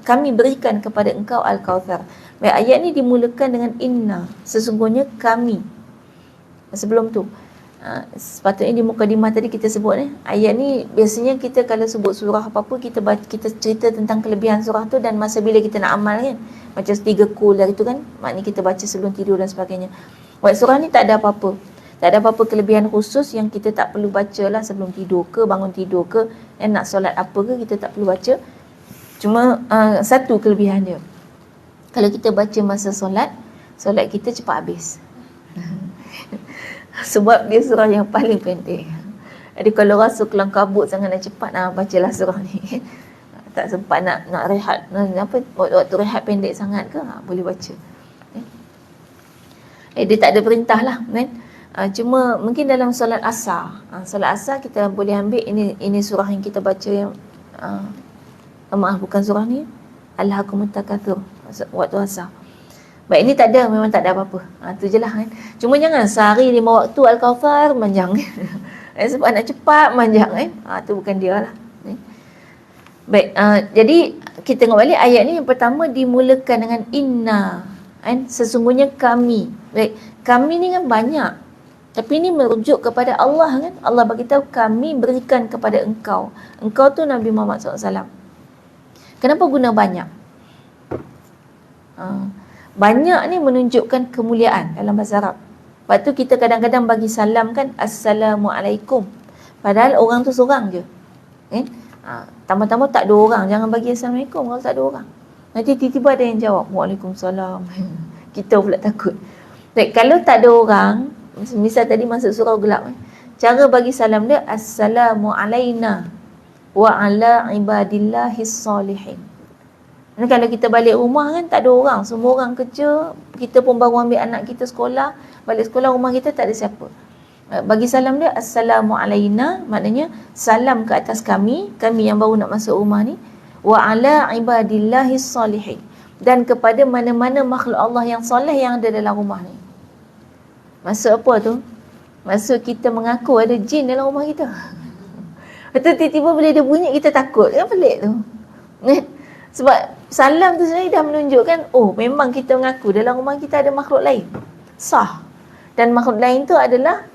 kami berikan kepada engkau Al-Kautsar. Baik, ayat ni dimulakan dengan inna, sesungguhnya kami. Sebelum tu sepatutnya di mukadimah tadi kita sebut ayat ni biasanya kita kalau sebut surah apa-apa kita cerita tentang kelebihan surah tu dan masa bila kita nak amal kan, macam 3 kul dari tu kan, maknanya kita baca sebelum tidur dan sebagainya. Buat surah ni tak ada apa-apa, tak ada apa-apa kelebihan khusus yang kita tak perlu baca lah sebelum tidur ke, bangun tidur ke, nak solat apa ke, kita tak perlu baca. Cuma satu kelebihan dia, kalau kita baca masa solat kita cepat habis. Sebab dia surah yang paling pendek. Jadi kalau rasa kelam kabut sangat nak cepat, bacalah surah ni. Tak sempat nak rehat, waktu rehat pendek sangat ke, boleh baca. Dia tak ada perintah lah kan. Cuma mungkin dalam solat asar, kita boleh ambil ini surah yang kita baca yang maaf bukan surah ni, Alhaakumut Takatsur, waktu asar. Baik, ini tak ada, memang tak ada apa-apa. Tu je lah kan. Cuma jangan sehari 5 waktu Al-Kautsar manjang. Sebab nak cepat manjang kan. Tu bukan dia lah. Baik, jadi kita tengok balik ayat ni. Yang pertama dimulakan dengan inna kan? Sesungguhnya kami. Baik, kami ni kan banyak, tapi ini merujuk kepada Allah kan. Allah beritahu kami berikan kepada engkau. Engkau tu Nabi Muhammad SAW. Kenapa guna banyak? Banyak ni menunjukkan kemuliaan dalam bahasa Arab. Lepas tu kita kadang-kadang bagi salam kan, Assalamualaikum. Padahal orang tu seorang je. Tambah-tambah tak ada orang, jangan bagi Assalamualaikum kalau tak ada orang. Nanti tiba-tiba ada yang jawab, Waalaikumsalam. Kita pula takut. Baik, kalau tak ada orang, misal tadi masuk surau gelap, cara bagi salam dia, Assalamualaikum wa ala ibadillahis salihin. Dan kalau kita balik rumah kan tak ada orang, semua orang kerja, kita pun baru ambil anak kita sekolah, balik sekolah rumah kita tak ada siapa. Bagi salam dia Assalamualaikum, maknanya salam ke atas kami yang baru nak masuk rumah ni, wa ala ibadillahis salihin. dan kepada mana-mana makhluk Allah yang soleh yang ada dalam rumah ni. Maksud apa tu? Maksud kita mengaku ada jin dalam rumah kita. Betul, tiba-tiba bila dia bunyi kita takut. Kan pelik tu. Sebab salam tu sebenarnya dah menunjukkan, oh memang kita mengaku dalam rumah kita ada makhluk lain. Sah. Dan makhluk lain tu adalah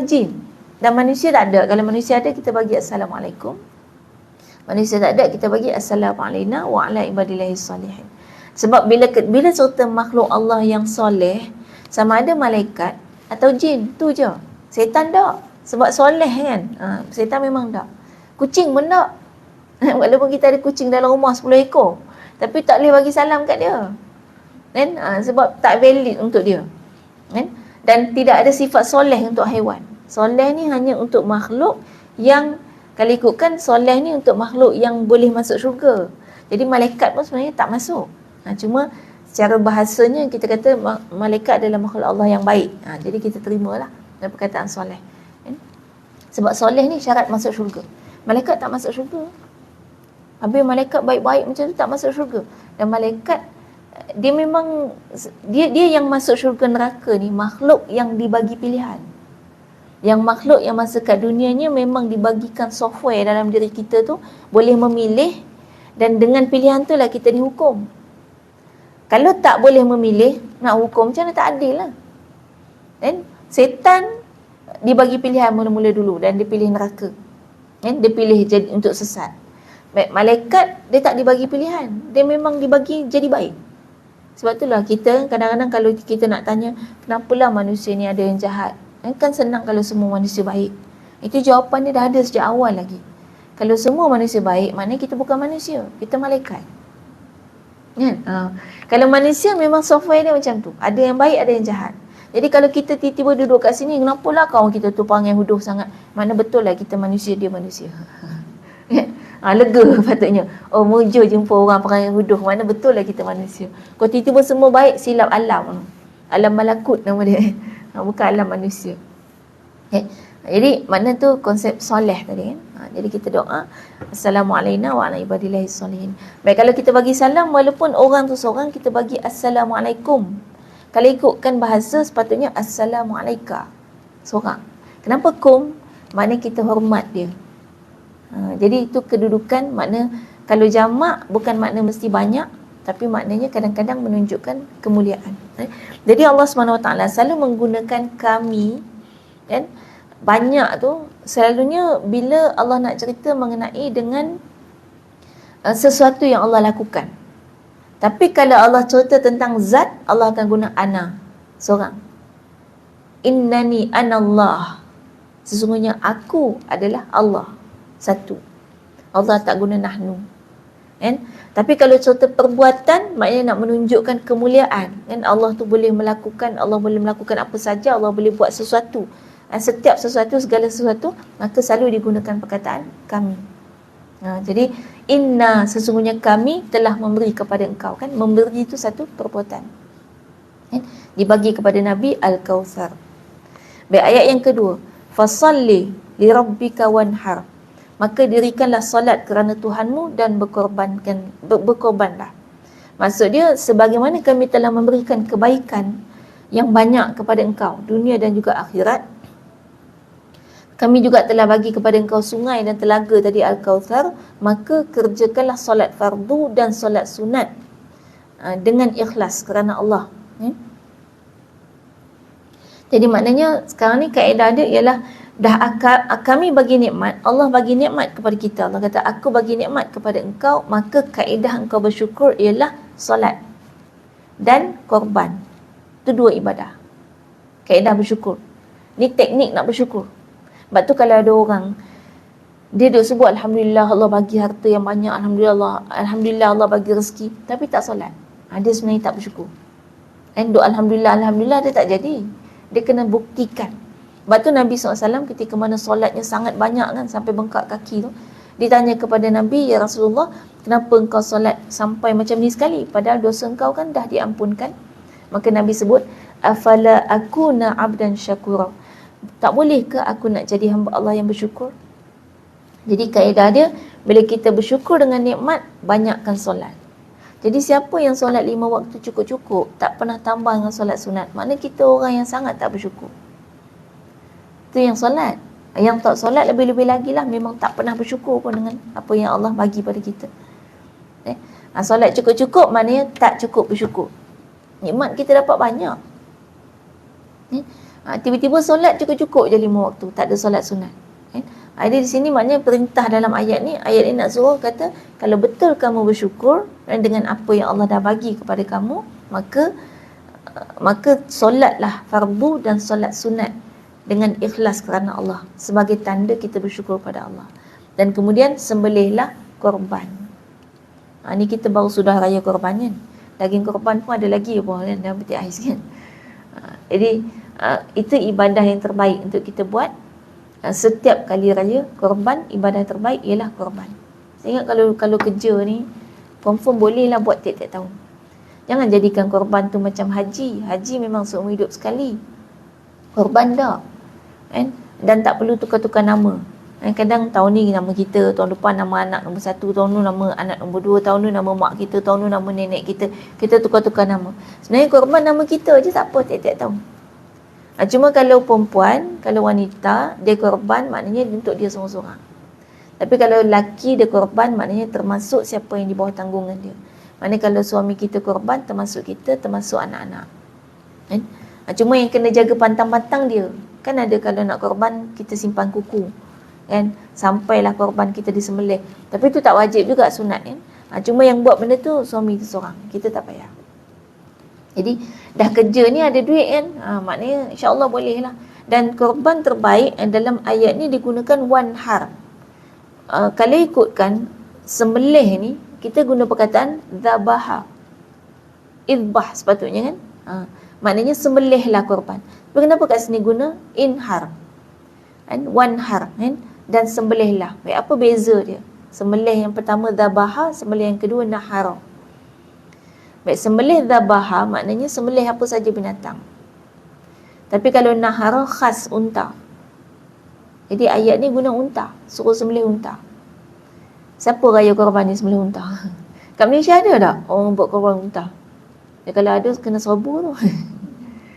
jin. Dan manusia tak ada. Kalau manusia ada, kita bagi Assalamualaikum. Manusia tak ada, kita bagi Assalamualaikum wa ala ibadillahis salihin. Sebab bila serta makhluk Allah yang soleh, sama ada malaikat atau jin, tu je. Setan tak. Sebab soleh kan. Setan memang tak. Kucing pun tak. Walaupun kita ada kucing dalam rumah 10 ekor, tapi tak boleh bagi salam kat dia. Kan? Sebab tak valid untuk dia. Kan? Dan tidak ada sifat soleh untuk haiwan. Soleh ni hanya untuk makhluk yang, kalau ikutkan soleh ni untuk makhluk yang boleh masuk syurga. Jadi malaikat pun sebenarnya tak masuk. Cuma secara bahasanya kita kata malaikat adalah makhluk Allah yang baik. Jadi kita terimalah dalam perkataan soleh. Kan? Sebab soleh ni syarat masuk syurga. Malaikat tak masuk syurga. Habis malaikat baik-baik macam tu tak masuk syurga. Dan malaikat dia memang dia yang masuk syurga neraka ni makhluk yang dibagi pilihan. Yang makhluk yang masa kat dunianya memang dibagikan software dalam diri kita tu, boleh memilih, dan dengan pilihan tu lah kita dihukum. Kalau tak boleh memilih, nak hukum macam mana, tak adil lah. Dan setan dibagi pilihan mula-mula dulu dan dia pilih neraka. Dia pilih jadi untuk sesat. Malaikat dia tak dibagi pilihan, dia memang dibagi jadi baik. Sebab itulah kita kadang-kadang kalau kita nak tanya kenapalah manusia ni ada yang jahat, kan senang kalau semua manusia baik. Itu jawapan dia dah ada sejak awal lagi. Kalau semua manusia baik, maknanya kita bukan manusia, kita malaikat. Kan? Kalau manusia memang software dia macam tu, ada yang baik, ada yang jahat. Jadi kalau kita tiba-tiba duduk kat sini, kenapalah kawan kita tu perangai huduh sangat, mana betul lah kita manusia, dia manusia. Lega patutnya. Oh, mujur jumpa orang perangai huduh, mana betul lah kita manusia. Kalau tiba-tiba semua baik, silap alam. Alam malakut nama dia. Bukan alam manusia. Jadi mana tu konsep soleh tadi kan. Jadi kita doa Assalamualaikum wa ala ibadillahis salihin. Baik, kalau kita bagi salam walaupun orang tu seorang, kita bagi Assalamualaikum. Kalau ikutkan bahasa sepatutnya Assalamualaikum seorang. Kenapa kum? Maknanya kita hormat dia. Jadi itu kedudukan, makna kalau jamak bukan makna mesti banyak, tapi maknanya kadang-kadang menunjukkan kemuliaan. Jadi Allah SWT selalu menggunakan kami, kan? Banyak tu selalunya bila Allah nak cerita mengenai dengan sesuatu yang Allah lakukan. Tapi kalau Allah cerita tentang zat, Allah akan guna ana, seorang. Innani anallah, sesungguhnya aku adalah Allah, satu. Allah tak guna nahnu. Kan? Tapi kalau cerita perbuatan, maknanya nak menunjukkan kemuliaan. Kan? Allah tu boleh melakukan apa saja, Allah boleh buat sesuatu. Setiap sesuatu, segala sesuatu, maka selalu digunakan perkataan kami. Jadi inna, sesungguhnya kami telah memberi kepada engkau. Kan? Memberi itu satu perbuatan. Kan? Dibagi kepada Nabi Al-Kautsar. Baik, ayat yang kedua, fasalli li rabbika wanhar, maka dirikanlah solat kerana Tuhanmu dan berkorbanlah. Maksud dia, sebagaimana kami telah memberikan kebaikan yang banyak kepada engkau, dunia dan juga akhirat, kami juga telah bagi kepada engkau sungai dan telaga tadi Al-Kautsar, maka kerjakanlah solat fardu dan solat sunat dengan ikhlas kerana Allah. Jadi maknanya sekarang ni kaedah dia ialah kami bagi nikmat, Allah bagi nikmat kepada kita. Allah kata aku bagi nikmat kepada engkau, maka kaedah engkau bersyukur ialah solat dan korban. Itu dua ibadah. Kaedah bersyukur. Ni teknik nak bersyukur. Sebab tu kalau ada orang dia duk sebut alhamdulillah Allah bagi harta yang banyak, alhamdulillah Allah bagi rezeki, tapi tak solat, dia sebenarnya tak bersyukur. Dan duk alhamdulillah dia tak jadi. Dia kena buktikan. Sebab tu Nabi SAW ketika mana solatnya sangat banyak kan, sampai bengkak kaki tu, ditanya kepada Nabi, ya Rasulullah, kenapa engkau solat sampai macam ni sekali, padahal dosa engkau kan dah diampunkan? Maka Nabi sebut, afala akuna abdan syakura, tak boleh ke aku nak jadi hamba Allah yang bersyukur? Jadi kaedah dia, bila kita bersyukur dengan nikmat, banyakkan solat. Jadi siapa yang solat 5 waktu cukup-cukup, tak pernah tambah dengan solat sunat, maknanya kita orang yang sangat tak bersyukur. Itu yang solat. Yang tak solat lebih-lebih lagi lah, memang tak pernah bersyukur pun dengan apa yang Allah bagi pada kita. Solat cukup-cukup maknanya tak cukup bersyukur. Nikmat kita dapat banyak. Tiba-tiba solat cukup-cukup je 5 waktu, tak ada solat sunat. Ada di sini maknanya perintah dalam ayat ni nak suruh kata, kalau betul kamu bersyukur dengan apa yang Allah dah bagi kepada kamu, maka solatlah fardu dan solat sunat dengan ikhlas kerana Allah, sebagai tanda kita bersyukur pada Allah. Dan kemudian sembelihlah korban. Ni kita baru sudah raya korban kan. Daging korban pun ada lagi apa kan, dalam peti ais kan. Jadi itu ibadah yang terbaik untuk kita buat. Setiap kali raya korban, ibadah terbaik ialah korban. Saya ingat kalau kerja ni confirm boleh lah buat tiap-tiap tahun. Jangan jadikan korban tu macam haji. Haji memang seumur hidup sekali. Korban tak kan? Dan tak perlu tukar-tukar nama. Kadang tahun ni nama kita, tahun depan nama anak nombor 1, tahun ni nama anak nombor 2, tahun ni nama mak kita, tahun ni nama nenek kita. Kita tukar-tukar nama. Sebenarnya korban nama kita je, tak apa tiap-tiap tahun. Cuma kalau perempuan, kalau wanita, dia korban maknanya untuk dia seorang-seorang. Tapi kalau lelaki dia korban maknanya termasuk siapa yang di bawah tanggungan dia. Maknanya kalau suami kita korban, termasuk kita, termasuk anak-anak. Cuma yang kena jaga pantang-pantang dia. Kan ada kalau nak korban, kita simpan kuku. Kan? Sampailah korban kita disembelih. Tapi itu tak wajib juga, sunat kan. Cuma yang buat benda tu suami tu seorang. Kita tak payah. Jadi dah kerja ni ada duit kan, maknanya insya-Allah boleh lah. Dan korban terbaik dalam ayat ni digunakan wanhar. Kalau ikutkan sembelih ni, kita guna perkataan dhabaha. Idbah sepatutnya kan. Maknanya sembelihlah korban. Tapi kenapa kat sini guna inhar? Kan? Wanhar kan? Dan sembelihlah. Baik, apa beza dia? Sembelih yang pertama dhabaha, sembelih yang kedua nahara. Baik, sembelih dhabaha maknanya sembelih apa saja binatang. Tapi kalau nahara khas unta. Jadi ayat ni guna unta, suruh sembelih unta. Siapa raya korban ni sembelih unta? Kat Malaysia ada tak orang buat korban unta? Ya, kalau ada kena serbu tu.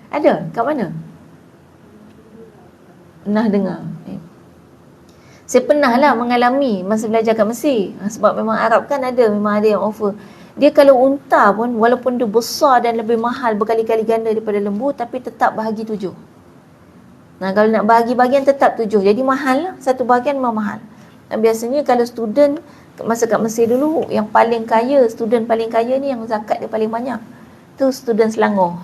Ada? Kat mana? Pernah dengar? Saya pernah lah mengalami masa belajar kat Mesir. Sebab memang Arab kan memang ada yang offer. Dia kalau unta pun, walaupun dia besar dan lebih mahal berkali-kali ganda daripada lembu, tapi tetap bahagi 7. Kalau nak bahagi bahagian tetap 7. Jadi mahal lah. Satu bahagian memang mahal. Dan biasanya kalau student, masa kat Mesir dulu, yang paling kaya, student paling kaya ni yang zakat dia paling banyak. Tu student Selangor.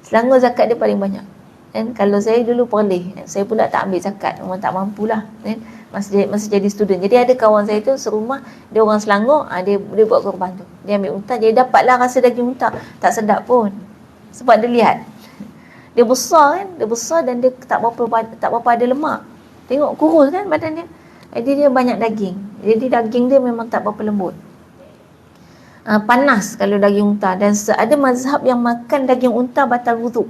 Selangor zakat dia paling banyak. Dan kalau saya dulu Perlis, saya pula tak ambil zakat. Memang tak mampulah. Masa jadi student. Jadi ada kawan saya tu serumah, dia orang Selangor, dia buat korban tu. Dia ambil unta, jadi dapatlah rasa daging unta. Tak sedap pun. Sebab dia lihat. Dia besar kan? Dia besar dan dia tak berapa ada lemak. Tengok kurus kan badan dia. Jadi dia banyak daging. Jadi daging dia memang tak berapa lembut. Panas kalau daging unta. Dan ada mazhab yang makan daging unta batal wuduk.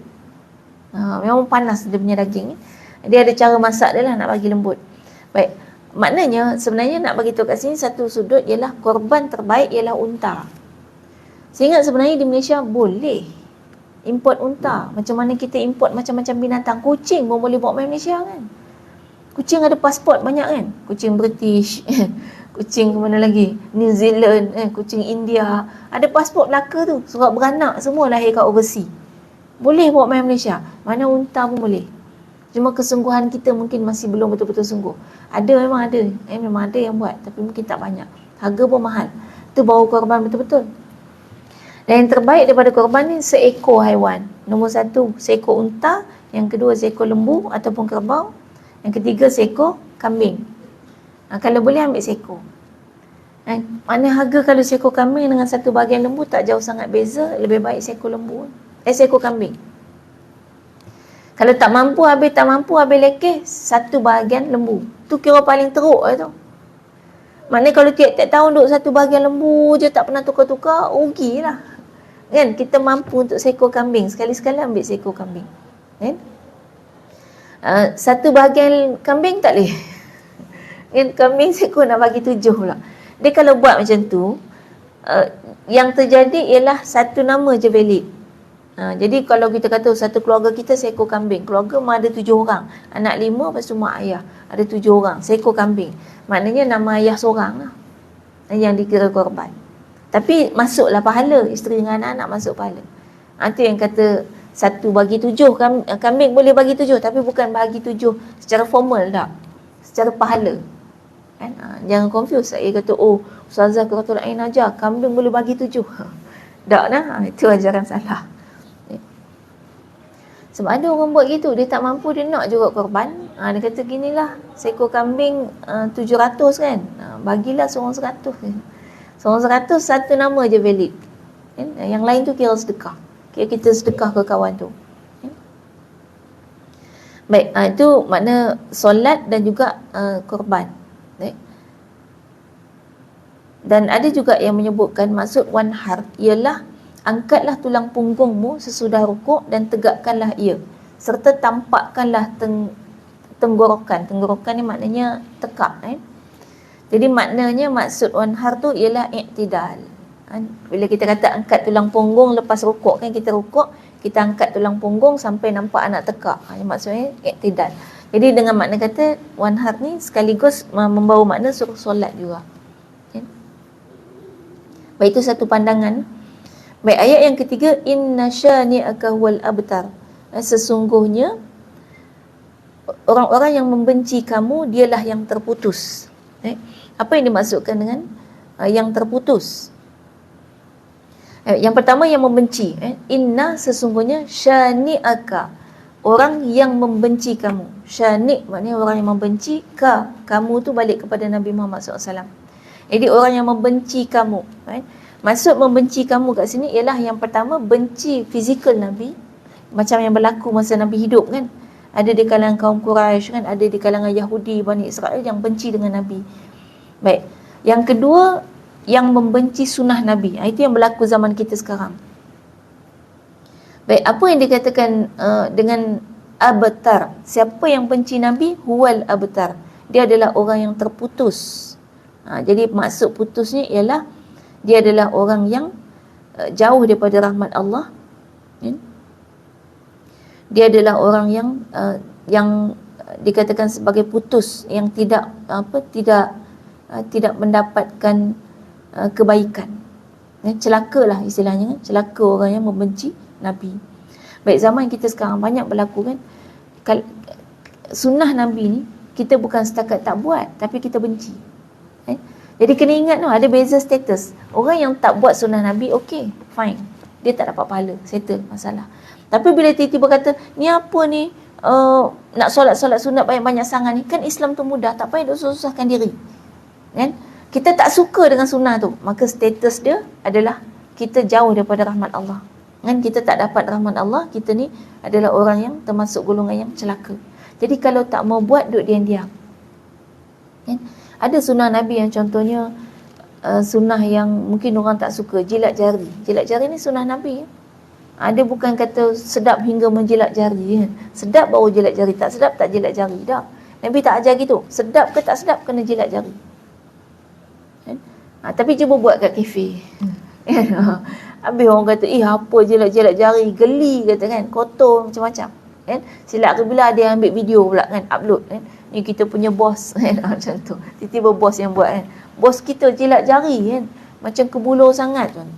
Memang panas dia punya daging. Dia ada cara masak dia lah nak bagi lembut. Baik, maknanya sebenarnya nak bagi tahu kat sini satu sudut ialah korban terbaik ialah unta. Saya ingat sebenarnya di Malaysia boleh import unta. Macam mana kita import macam-macam binatang. Kucing pun boleh bawa main Malaysia kan. Kucing ada pasport banyak kan. Kucing British, kucing ke mana lagi, New Zealand, kucing India. Ada pasport Melaka tu, surat beranak semua lahir kat overseas. Boleh bawa main Malaysia. Mana unta pun boleh. Cuma kesungguhan kita mungkin masih belum betul-betul sungguh. Memang ada. Memang ada yang buat. Tapi mungkin tak banyak. Harga pun mahal. Itu baru korban betul-betul. Dan yang terbaik daripada korban ni, seekor haiwan. Nombor 1, seekor unta. Yang kedua, seekor lembu ataupun kerbau. Yang ketiga, seekor kambing. Kalau boleh, ambil seekor. Mana harga kalau seekor kambing dengan satu bahagian lembu tak jauh sangat beza. Lebih baik seekor lembu. Seekor kambing. Kalau tak mampu habis lekeh, satu bahagian lembu. Tu kira paling teruk lah tu. Maknanya kalau tiap-tiap tahun duduk satu bahagian lembu je, tak pernah tukar-tukar, rugilah. Kan? Kita mampu untuk seekor kambing. Sekali-sekala ambil seekor kambing. Kan? Satu bahagian kambing tak boleh. Kan? Kambing seekor nak bagi 7 pula. Dia kalau buat macam tu, yang terjadi ialah satu nama je valid. Jadi kalau kita kata satu keluarga kita seekor kambing, keluarga ada 7 orang, anak 5 lepas tu mak ayah ada 7 orang, seekor kambing, maknanya nama ayah seorang lah yang dikira korban. Tapi masuklah pahala, isteri dengan anak-anak masuk pahala. Itu yang kata 1 bagi 7, kambing boleh bagi 7, tapi bukan bagi 7 secara formal tak, secara pahala kan. Jangan confuse. Saya kata Ustazah Quratul Ain ajar kambing boleh bagi 7. Tak nah, itu ajaran salah. Sebab ada orang buat gitu, dia tak mampu, dia nak juga korban. Dia kata ginilah, seekor kambing 700 kan, bagilah seorang 100 kan. Seorang 100 satu nama je valid kan? Yang lain tu kira sedekah, kira kita sedekah ke kawan tu kan? Baik, itu makna solat dan juga korban. Baik. Dan ada juga yang menyebutkan maksud wanhar ialah angkatlah tulang punggungmu sesudah rukuk dan tegakkanlah ia, serta tampakkanlah tenggorokan. Tenggorokan ni maknanya tekak kan. Jadi maknanya maksud wanhar tu ialah i'tidal kan. Bila kita kata angkat tulang punggung lepas rukuk kan, kita rukuk, kita angkat tulang punggung sampai nampak anak tekak. Maksudnya i'tidal. Jadi dengan makna kata wanhar ni sekaligus membawa makna suruh solat juga kan? Baik, itu satu pandangan. Baik, ayat yang ketiga, inna syani'aka huwal abtar. Sesungguhnya orang-orang yang membenci kamu dialah yang terputus. Apa yang dimaksudkan dengan yang terputus? Yang pertama yang membenci, inna sesungguhnya syani'aka, orang yang membenci kamu. Syani' maknanya orang yang membenci, kamu tu balik kepada Nabi Muhammad SAW. Jadi orang yang membenci kamu kan? Maksud membenci kamu kat sini ialah yang pertama benci fizikal Nabi, macam yang berlaku masa Nabi hidup kan. Ada di kalangan kaum Quraisy kan, ada di kalangan Yahudi, Bani Israel yang benci dengan Nabi. Baik. Yang kedua, yang membenci sunnah Nabi. Itu yang berlaku zaman kita sekarang. Baik, apa yang dikatakan dengan abtar? Siapa yang benci Nabi? Huwal abtar. Dia adalah orang yang terputus. Jadi maksud putusnya ialah dia adalah orang yang jauh daripada rahmat Allah. Dia adalah orang yang dikatakan sebagai putus, yang tidak mendapatkan kebaikan. Celakalah istilahnya, celaka orang yang membenci Nabi. Baik, zaman kita sekarang banyak berlaku kan. Sunnah Nabi ni kita bukan setakat tak buat, tapi kita benci. Jadi kena ingat tu, ada beza status. Orang yang tak buat sunnah Nabi, okey, fine, dia tak dapat pahala, settle masalah. Tapi bila tiba-tiba kata, ni apa ni, nak solat sunat banyak-banyak sangat ni, kan Islam tu mudah, tak payah susahkan diri kan? Kita tak suka dengan sunnah tu, maka status dia adalah kita jauh daripada rahmat Allah kan? Kita tak dapat rahmat Allah, kita ni adalah orang yang termasuk golongan yang celaka. Jadi kalau tak mau buat, duduk diam-diam kan? Ada sunnah Nabi yang contohnya sunnah yang mungkin orang tak suka, jilat jari. Jilat jari ni sunnah Nabi. Dia bukan kata sedap hingga menjilat jari kan. Sedap baru jilat jari, tak sedap tak jilat jari. Tak. Nabi tak ajar gitu. Sedap ke tak sedap kena jilat jari. Kan? Tapi cuba buat kat kafe. Habis orang kata, apa jilat-jilat jari, geli kata kan, kotor macam-macam. Kan? Silap ke bila dia ambil video pula kan, upload kan. Ni kita punya bos kan, macam tu. Tiba-tiba bos yang buat kan. Bos kita jilat jari kan, macam kebulur sangat kan.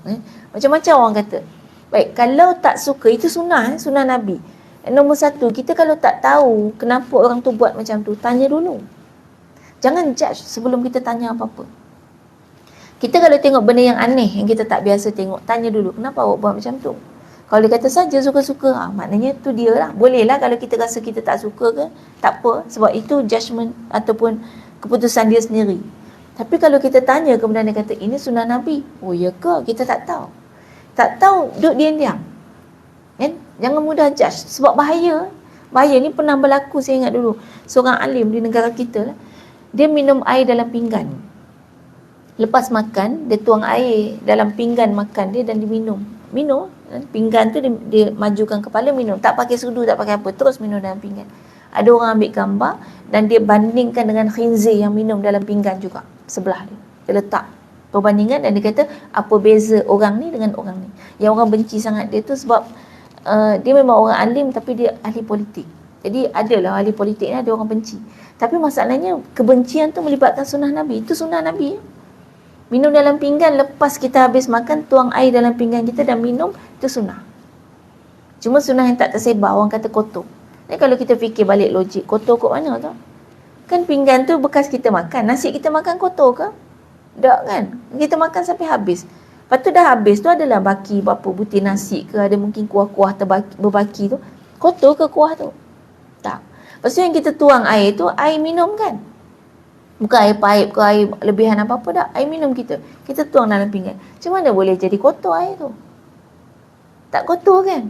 Macam-macam orang kata. Baik, kalau tak suka, itu sunnah, sunnah Nabi. Nombor satu, kita kalau tak tahu kenapa orang tu buat macam tu, tanya dulu. Jangan judge sebelum kita tanya apa-apa. Kita kalau tengok benda yang aneh, yang kita tak biasa tengok, tanya dulu, kenapa awak buat macam tu? Kalau dia kata saja suka-suka, maknanya tu dia lah. Boleh lah kalau kita rasa kita tak suka ke, tak apa. Sebab itu judgement ataupun keputusan dia sendiri. Tapi kalau kita tanya kemudian dia kata, ini sunnah Nabi. Oh ya ke? Kita tak tahu. Tak tahu, duduk diam-diam. Kan? Jangan mudah judge. Sebab bahaya. Bahaya ni pernah berlaku, saya ingat dulu. Seorang alim di negara kita lah, dia minum air dalam pinggan. Lepas makan, dia tuang air dalam pinggan makan dia dan diminum. Minum. Pinggan tu dia majukan kepala, minum. Tak pakai sudu, tak pakai apa. Terus minum dalam pinggan. Ada orang ambil gambar dan dia bandingkan dengan khinzir yang minum dalam pinggan juga. Sebelah dia. Dia letak. perbandingan, dan dia kata apa beza orang ni dengan orang ni. Yang orang benci sangat dia tu sebab dia memang orang alim tapi dia ahli politik. Jadi adalah ahli politik ni ada orang benci. Tapi masalahnya kebencian tu melibatkan sunnah Nabi. Itu sunnah Nabi. Minum dalam pinggan lepas kita habis makan, tuang air dalam pinggan kita dan minum, itu sunnah. Cuma sunnah yang tak tersebar, orang kata kotor. Ni kalau kita fikir balik logik, kotor kat mana tu? Kan pinggan tu bekas kita makan. Nasi kita makan kotor ke? Tak kan? Kita makan sampai habis. Lepas tu dah habis tu adalah baki berapa butir nasi ke, ada mungkin kuah-kuah berbaki tu. Kotor ke kuah tu? Tak. Lepas tu yang kita tuang air tu, air minum kan? Bukan air paip ke air lebihan apa-apa dah. Air minum kita. Kita tuang dalam pinggan. Macam mana boleh jadi kotor air tu? Tak kotor kan?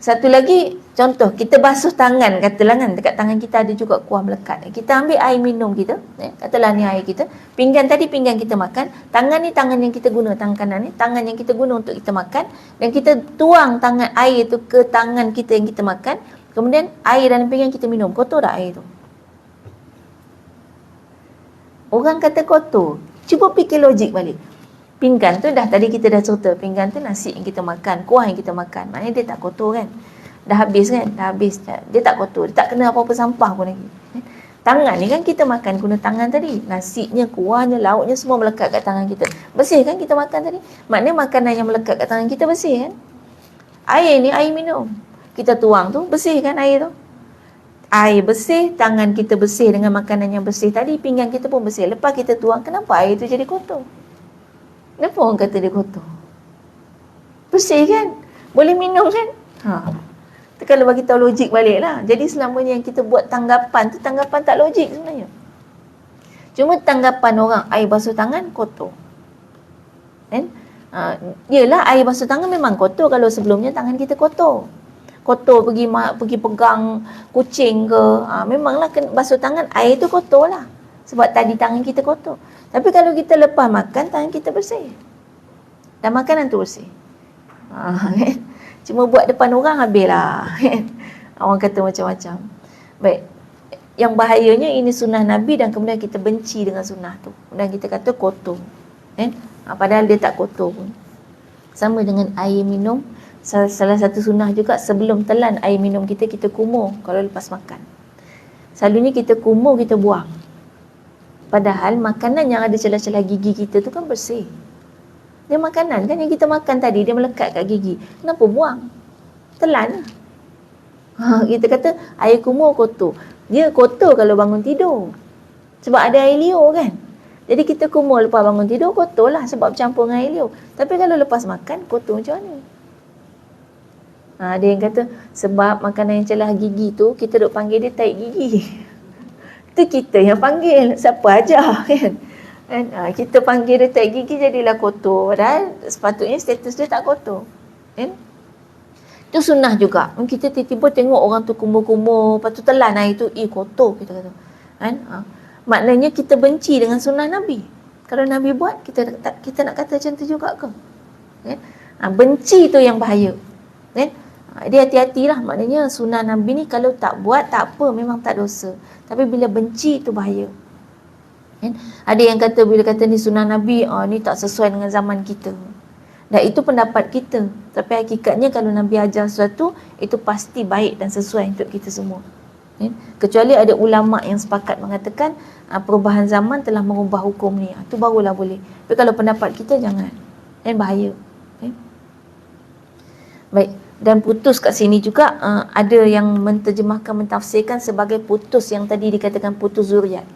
Satu lagi, contoh, kita basuh tangan, katalah kan, dekat tangan kita ada juga kuah melekat. Kita ambil air minum kita, katalah ni air kita. Pinggan tadi pinggan kita makan. Tangan ni tangan yang kita guna, tangan kanan ni, tangan yang kita guna untuk kita makan. Dan kita tuang tangan air tu ke tangan kita yang kita makan. Kemudian air dalam pinggan kita minum. Kotor tak air tu? Orang kata kotor. Cuba fikir logik balik. Pinggan tu dah tadi kita dah cerita. Pinggan tu nasi yang kita makan, kuah yang kita makan. Maknanya dia tak kotor kan? Dah habis kan? Dah habis. Dia tak kotor. Dia tak kena apa-apa sampah pun lagi. Tangan ni kan kita makan guna tangan tadi. Nasinya, kuahnya, lauknya semua melekat kat tangan kita. Bersih kan kita makan tadi? Maknanya makanan yang melekat kat tangan kita bersih kan? Air ni air minum. Kita tuang tu bersih kan air tu? Air bersih, tangan kita bersih dengan makanan yang bersih tadi, pinggan kita pun bersih. Lepas kita tuang, kenapa air tu jadi kotor? Kenapa orang kata dia kotor? Bersih kan? Boleh minum kan? Itu kalau bagi tahu logik balik lah. Jadi selamanya yang kita buat tanggapan tu, tanggapan tak logik sebenarnya. Cuma tanggapan orang, air basuh tangan kotor. Kan? Yelah, air basuh tangan memang kotor kalau sebelumnya tangan kita kotor. Kotor pergi pegang kucing ke, memanglah basuh tangan, air tu kotor lah. Sebab tadi tangan kita kotor. Tapi kalau kita lepas makan, tangan kita bersih. Dan makanan tu bersih. Kan? Cuma buat depan orang habislah. Kan? Orang kata macam-macam. Baik. Yang bahayanya ini sunnah Nabi dan kemudian kita benci dengan sunnah tu. Kemudian kita kata kotor. Kan? Padahal dia tak kotor pun. Sama dengan air minum. Salah satu sunnah juga, sebelum telan air minum kita, kita kumur kalau lepas makan. Selalunya kita kumur, kita buang. Padahal makanan yang ada celah-celah gigi kita tu kan bersih. Dia makanan kan yang kita makan tadi, dia melekat kat gigi. Kenapa buang? Telan. Kita kata air kumur kotor. Dia kotor kalau bangun tidur. Sebab ada air liur kan. Jadi kita kumur lepas bangun tidur, kotor lah sebab bercampur dengan air liur. Tapi kalau lepas makan, kotor macam mana? Ada yang kata sebab makanan yang celah gigi tu, kita duk panggil dia taik gigi. Itu kita yang panggil. Siapa ajar kan? Kita panggil dia taik gigi jadilah kotor. Padahal sepatutnya status dia tak kotor. Kan? Itu sunnah juga. Kita tiba-tiba tengok orang tu kumur-kumur, lepas tu telan air tu, kotor kita kata. Kan? Maknanya kita benci dengan sunnah Nabi. Kalau Nabi buat, kita nak kata macam tu juga ke? Kan? Benci tu yang bahaya. Kan? Dia hati-hatilah. Maknanya sunnah Nabi ni kalau tak buat, tak apa, memang tak dosa. Tapi bila benci tu bahaya. Kan? Ada yang kata bila kata ni sunnah Nabi, ni tak sesuai dengan zaman kita. Dan itu pendapat kita. Tapi hakikatnya kalau Nabi ajar sesuatu, itu pasti baik dan sesuai untuk kita semua. Kan? Kecuali ada ulama yang sepakat mengatakan perubahan zaman telah mengubah hukum ni. Itu barulah boleh. Tapi kalau pendapat kita, jangan. Dan bahaya. Kan? Baik. Dan putus kat sini juga ada yang menterjemahkan, mentafsirkan sebagai putus yang tadi dikatakan putus zuriat.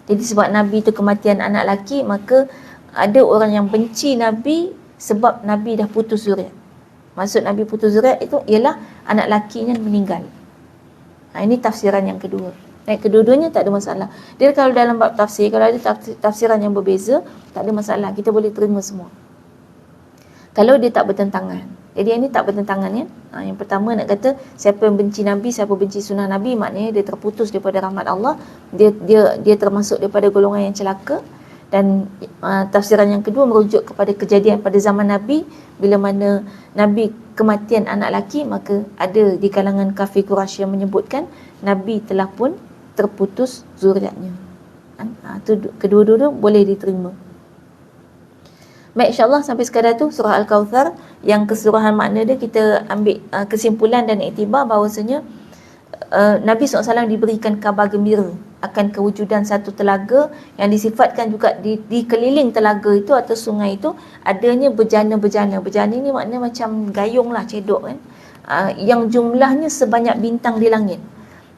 Jadi sebab Nabi itu kematian anak lelaki, maka ada orang yang benci Nabi sebab Nabi dah putus zuriat. Maksud Nabi putus zuriat itu ialah anak lakinya meninggal. Ini tafsiran yang kedua. Kedua-duanya tak ada masalah. Dia kalau dalam bab tafsir, kalau ada tafsiran yang berbeza, tak ada masalah. Kita boleh terima semua. Kalau dia tak bertentangan. Jadi yang ini tak bertentangan ya. Yang pertama nak kata siapa yang benci Nabi, siapa benci sunnah Nabi, maknanya dia terputus daripada rahmat Allah. Dia termasuk daripada golongan yang celaka. Dan tafsiran yang kedua merujuk kepada kejadian pada zaman Nabi, bila mana Nabi kematian anak lelaki, maka ada di kalangan kafir Quraisy yang menyebutkan Nabi telah pun terputus zuriatnya. Itu kedua-dua boleh diterima. Baik, insyaAllah sampai sekadar tu surah Al-Kawthar yang keseluruhan makna dia kita ambil kesimpulan dan iktibar bahawasanya Nabi SAW diberikan kabar gembira akan kewujudan satu telaga yang disifatkan juga di keliling telaga itu atau sungai itu adanya bejana-bejana. Bejana ni maknanya macam gayung lah, cedok kan, yang jumlahnya sebanyak bintang di langit.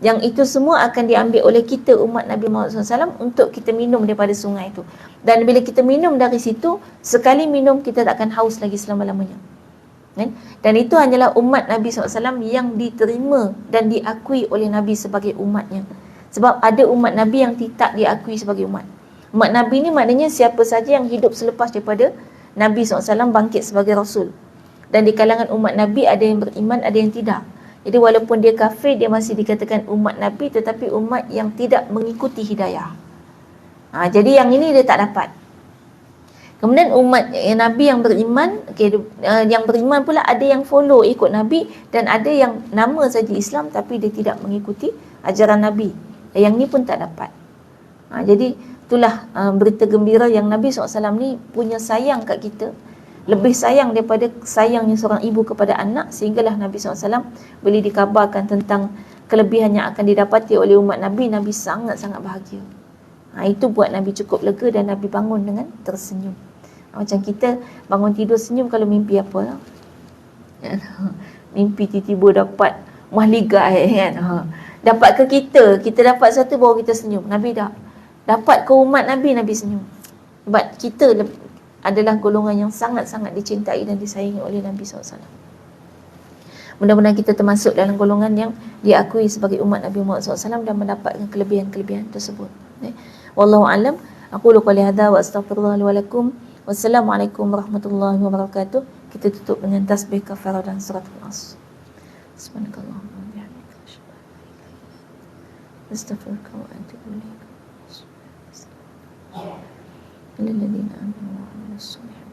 Yang itu semua akan diambil oleh kita umat Nabi Muhammad SAW untuk kita minum daripada sungai itu. Dan bila kita minum dari situ, sekali minum kita tak akan haus lagi selama-lamanya. Dan itu hanyalah umat Nabi SAW yang diterima dan diakui oleh Nabi sebagai umatnya. Sebab ada umat Nabi yang tidak diakui sebagai umat. Umat Nabi ni maknanya siapa saja yang hidup selepas daripada Nabi SAW bangkit sebagai Rasul. Dan di kalangan umat Nabi ada yang beriman, ada yang tidak. Jadi walaupun dia kafir, dia masih dikatakan umat Nabi, tetapi umat yang tidak mengikuti hidayah. Jadi yang ini dia tak dapat. Kemudian umat Nabi yang beriman, yang beriman pula ada yang follow ikut Nabi, dan ada yang nama saja Islam tapi dia tidak mengikuti ajaran Nabi. Yang ni pun tak dapat. Jadi itulah berita gembira yang Nabi SAW ni punya sayang kat kita. Lebih sayang daripada sayangnya seorang ibu kepada anak, sehinggalah Nabi SAW boleh dikabarkan tentang kelebihan yang akan didapati oleh umat Nabi. Nabi sangat-sangat bahagia. Itu buat Nabi cukup lega dan Nabi bangun dengan tersenyum. Macam kita bangun tidur senyum kalau mimpi apa? Mimpi tiba-tiba dapat mahligai kan. Dapat ke kita dapat satu baru kita senyum. Nabi tak. Dapat ke umat Nabi, Nabi senyum. Sebab kita adalah golongan yang sangat-sangat dicintai dan disayangi oleh Nabi SAW. Mudah-mudahan kita termasuk dalam golongan yang diakui sebagai umat Nabi Muhammad SAW dan mendapatkan kelebihan-kelebihan tersebut. Wallahu a'lam. Aqulu qali hadza wa astaghfirullah li wa lakum. Wassalamualaikum warahmatullahi wabarakatuh. Kita tutup dengan tasbih kafarah dan surat Al-As. Subhanakallahumma wa bihamdika asyhadu an la ilaha illa anta astaghfiruka wa atubu ilaik. Lilladzina amanu wa amilus solihati.